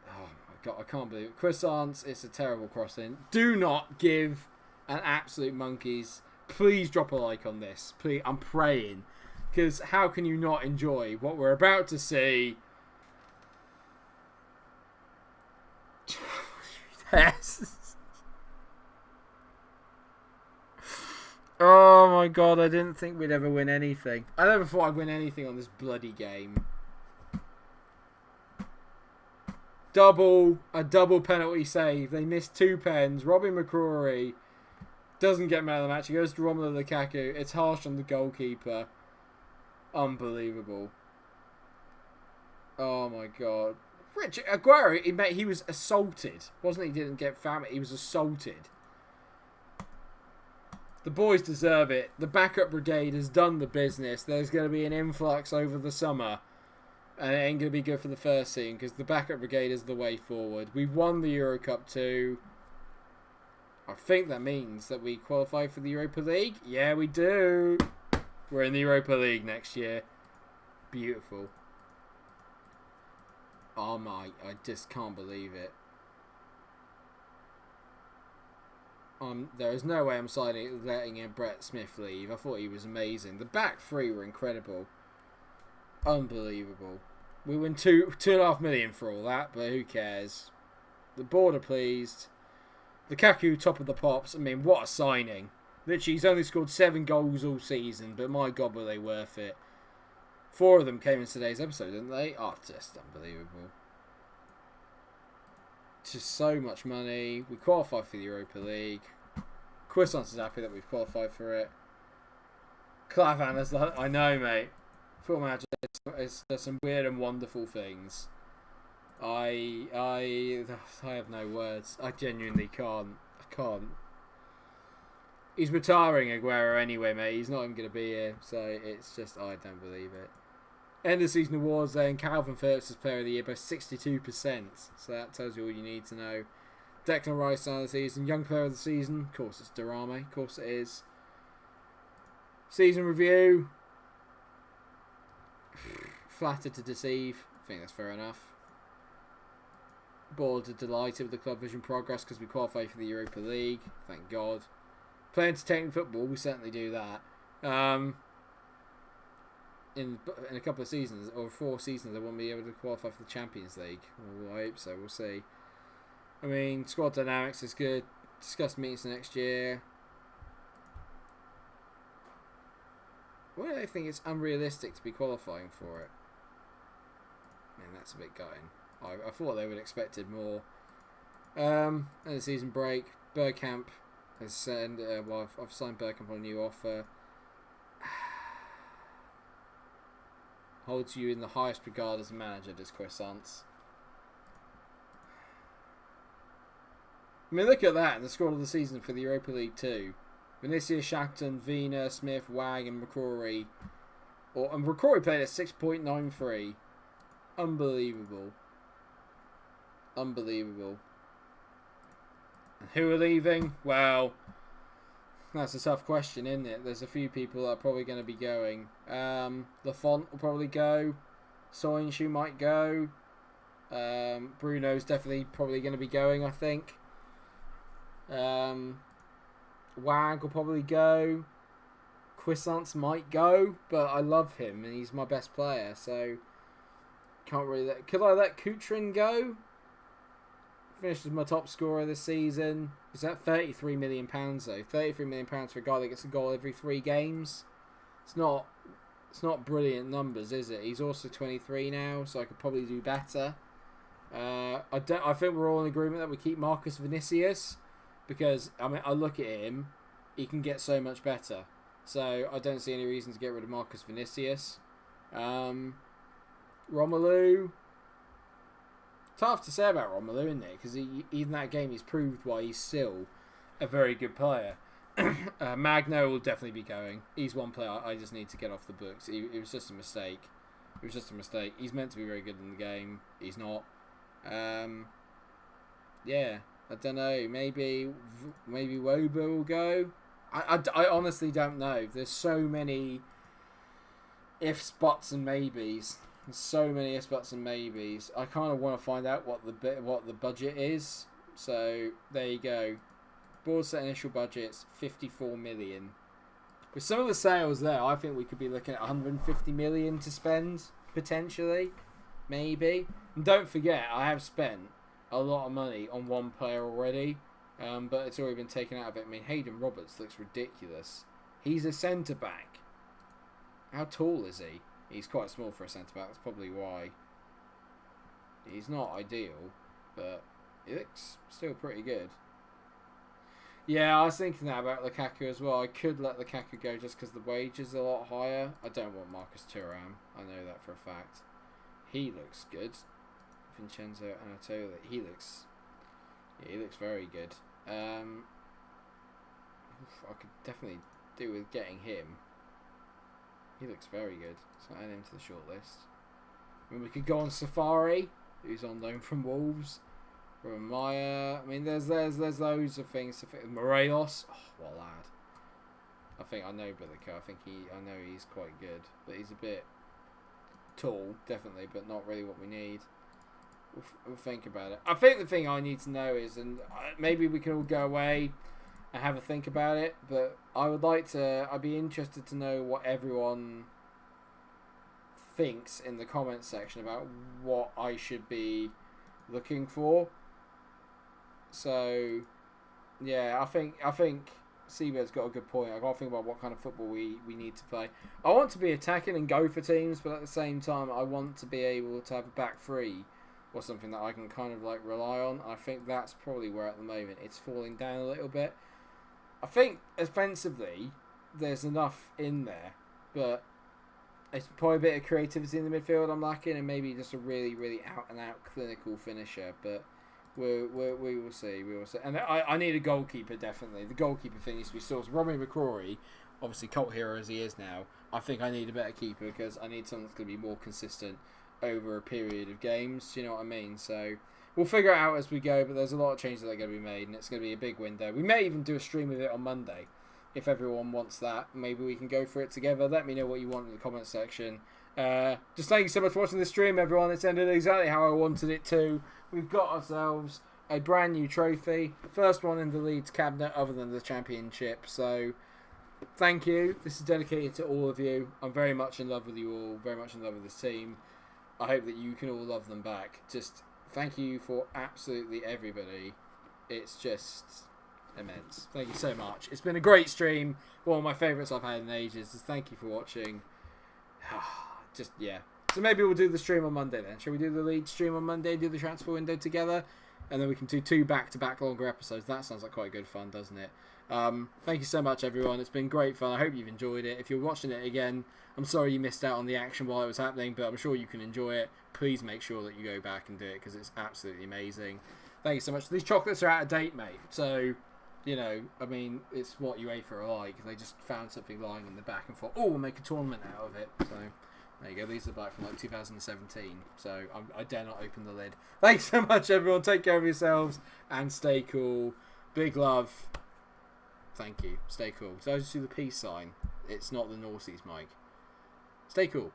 Oh my god, I can't believe it. Croissants, it's a terrible crossing. Do not give an absolute monkeys. Please drop a like on this. Please, I'm praying. Because how can you not enjoy what we're about to see? Yes. Oh my god, I didn't think we'd ever win anything. I never thought I'd win anything on this bloody game. A double penalty save. They missed 2 pens. Robbie McCrory doesn't get man of the match. He goes to Romelu Lukaku. It's harsh on the goalkeeper. Unbelievable. Oh my god. Rich Aguero, he was assaulted. Wasn't he? He didn't get family. He was assaulted. The boys deserve it. The backup brigade has done the business. There's going to be an influx over the summer. And it ain't going to be good for the first team because the backup brigade is the way forward. We won the Euro Cup 2. I think that means that we qualify for the Europa League. Yeah, we do. We're in the Europa League next year. Beautiful. Oh my, I just can't believe it. There is no way I'm letting Brett Smith leave. I thought he was amazing. The back three were incredible. Unbelievable. We win 2.5 million for all that, but who cares? The board are pleased. Lukaku, top of the pops. I mean, what a signing. Literally, he's only scored 7 goals all season, but my god, were they worth it. 4 of them came in today's episode, didn't they? Oh, just unbelievable. Just so much money. We qualified for the Europa League. Croissants is happy that we've qualified for it. Clavan is the... I know, mate. Football Manager does some weird and wonderful things. I have no words. I genuinely can't. I can't. He's retiring Aguero anyway, mate. He's not even going to be here. So it's just, I don't believe it. End of season awards then. Calvin Phillips is player of the year by 62%. So that tells you all you need to know. Declan Rice, sign of the season. Young player of the season. Of course it's Durame. Of course it is. Season review. Flattered to deceive. I think that's fair enough. Bored and delighted with the club vision progress because we qualified for the Europa League. Thank God. Play entertaining football. We certainly do that. In a couple of seasons, or 4 seasons, I won't be able to qualify for the Champions League. Well, I hope so. We'll see. I mean, squad dynamics is good. Discuss meetings for next year. Why do they think it's unrealistic to be qualifying for it? Man, that's a bit gutting. I thought they would have expected more. And the season break, Bergkamp has sent. I've signed Bergkamp on a new offer. Holds you in the highest regard as a manager, does Croissants. I mean, look at that, the squad of the season for the Europa League 2. Vinicius, Shakhtar, Vina, Smith, Wag and McCrory. And McCrory played at 6.93. Unbelievable. Unbelievable. And who are leaving? Well, that's a tough question, isn't it? There's a few people that are probably going to be going. Lafont will probably go. Soyuncu might go. Bruno's definitely probably going to be going, I think. Wag will probably go. Croissants might go, but I love him and he's my best player, so can't really could I let Coutrin go? Finished as my top scorer this season. Is that £33 million though? £33 million for a guy that gets a goal every 3 games. It's not brilliant numbers, is it? He's also 23 now, so I could probably do better. I think we're all in agreement that we keep Marcus Vinicius, because I mean I look at him, he can get so much better. So I don't see any reason to get rid of Marcus Vinicius. Romelu. Tough to say about Romelu, isn't it? Because even that game, he's proved why he's still a very good player. Magno will definitely be going. He's one player I just need to get off the books. It was just a mistake. It was just a mistake. He's meant to be very good in the game. He's not. Yeah, I don't know. Maybe Woba will go. I honestly don't know. There's so many ifs, buts, and maybes. There's so many ifs, buts, and maybes. I kind of want to find out what the budget is. So there you go. Board set initial budgets 54 million. With some of the sales there, I think we could be looking at 150 million to spend potentially, maybe. And don't forget, I have spent a lot of money on one player already. But it's already been taken out of it. I mean, Hayden Roberts looks ridiculous. He's a centre-back. How tall is he? He's quite small for a centre-back. That's probably why. He's not ideal, but he looks still pretty good. Yeah, I was thinking that about Lukaku as well. I could let Lukaku go just because the wage is a lot higher. I don't want Marcus Thuram. I know that for a fact. He looks good. Vincenzo Anatoly. He looks very good. I could definitely do with getting him. He looks very good. So add him to the shortlist. I mean, we could go on Safari, who's on loan from Wolves. Maya. I mean, there's loads of things. Morelos. Oh, what a lad. I think I know Bilico. I know he's quite good, but he's a bit tall, definitely, but not really what we need. We'll think about it. I think the thing I need to know is, and maybe we can all go away and have a think about it, but I'd be interested to know what everyone thinks in the comments section about what I should be looking for. So, yeah, I think Seabird's got a good point. I've got to think about what kind of football we need to play. I want to be attacking and go for teams, but at the same time, I want to be able to have a back three or something that I can kind of like rely on. I think that's probably where at the moment it's falling down a little bit. I think offensively there's enough in there, but it's probably a bit of creativity in the midfield I'm lacking, and maybe just a really, really out and out clinical finisher. But we will see. We will see. And I need a goalkeeper, definitely. The goalkeeper thing needs to be sorted. Robbie McCrory, obviously cult hero as he is now, I think I need a better keeper because I need someone that's going to be more consistent over a period of games. Do you know what I mean? So we'll figure it out as we go, but there's a lot of changes that are going to be made, and it's going to be a big window. We may even do a stream of it on Monday if everyone wants that. Maybe we can go for it together. Let me know what you want in the comment section. Just thank you so much for watching the stream, everyone. It's ended exactly how I wanted it to. We've got ourselves a brand new trophy, first one in the Leeds cabinet other than the championship. So thank you. This is dedicated to all of you. I'm very much in love with you all, very much in love with this team. I hope that you can all love them back. Just thank you for absolutely everybody. It's just immense. Thank you so much. It's been a great stream. One of my favourites I've had in ages. Thank you for watching. Just, yeah. So maybe we'll do the stream on Monday then. Shall we do the Leeds stream on Monday, do the transfer window together? And then we can do 2 back-to-back longer episodes. That sounds like quite good fun, doesn't it? Thank you so much, everyone. It's been great fun. I hope you've enjoyed it. If you're watching it again, I'm sorry you missed out on the action while it was happening, but I'm sure you can enjoy it. Please make sure that you go back and do it because it's absolutely amazing. Thank you so much. These chocolates are out of date, mate. So, you know, I mean, it's what you ate for a like. They just found something lying in the back and thought, oh, we'll make a tournament out of it. So, there you go. These are back from like 2017. So, I dare not open the lid. Thanks so much, everyone. Take care of yourselves and stay cool. Big love. Thank you. Stay cool. So, I just do the peace sign. It's not the Norseys, Mike. Stay cool.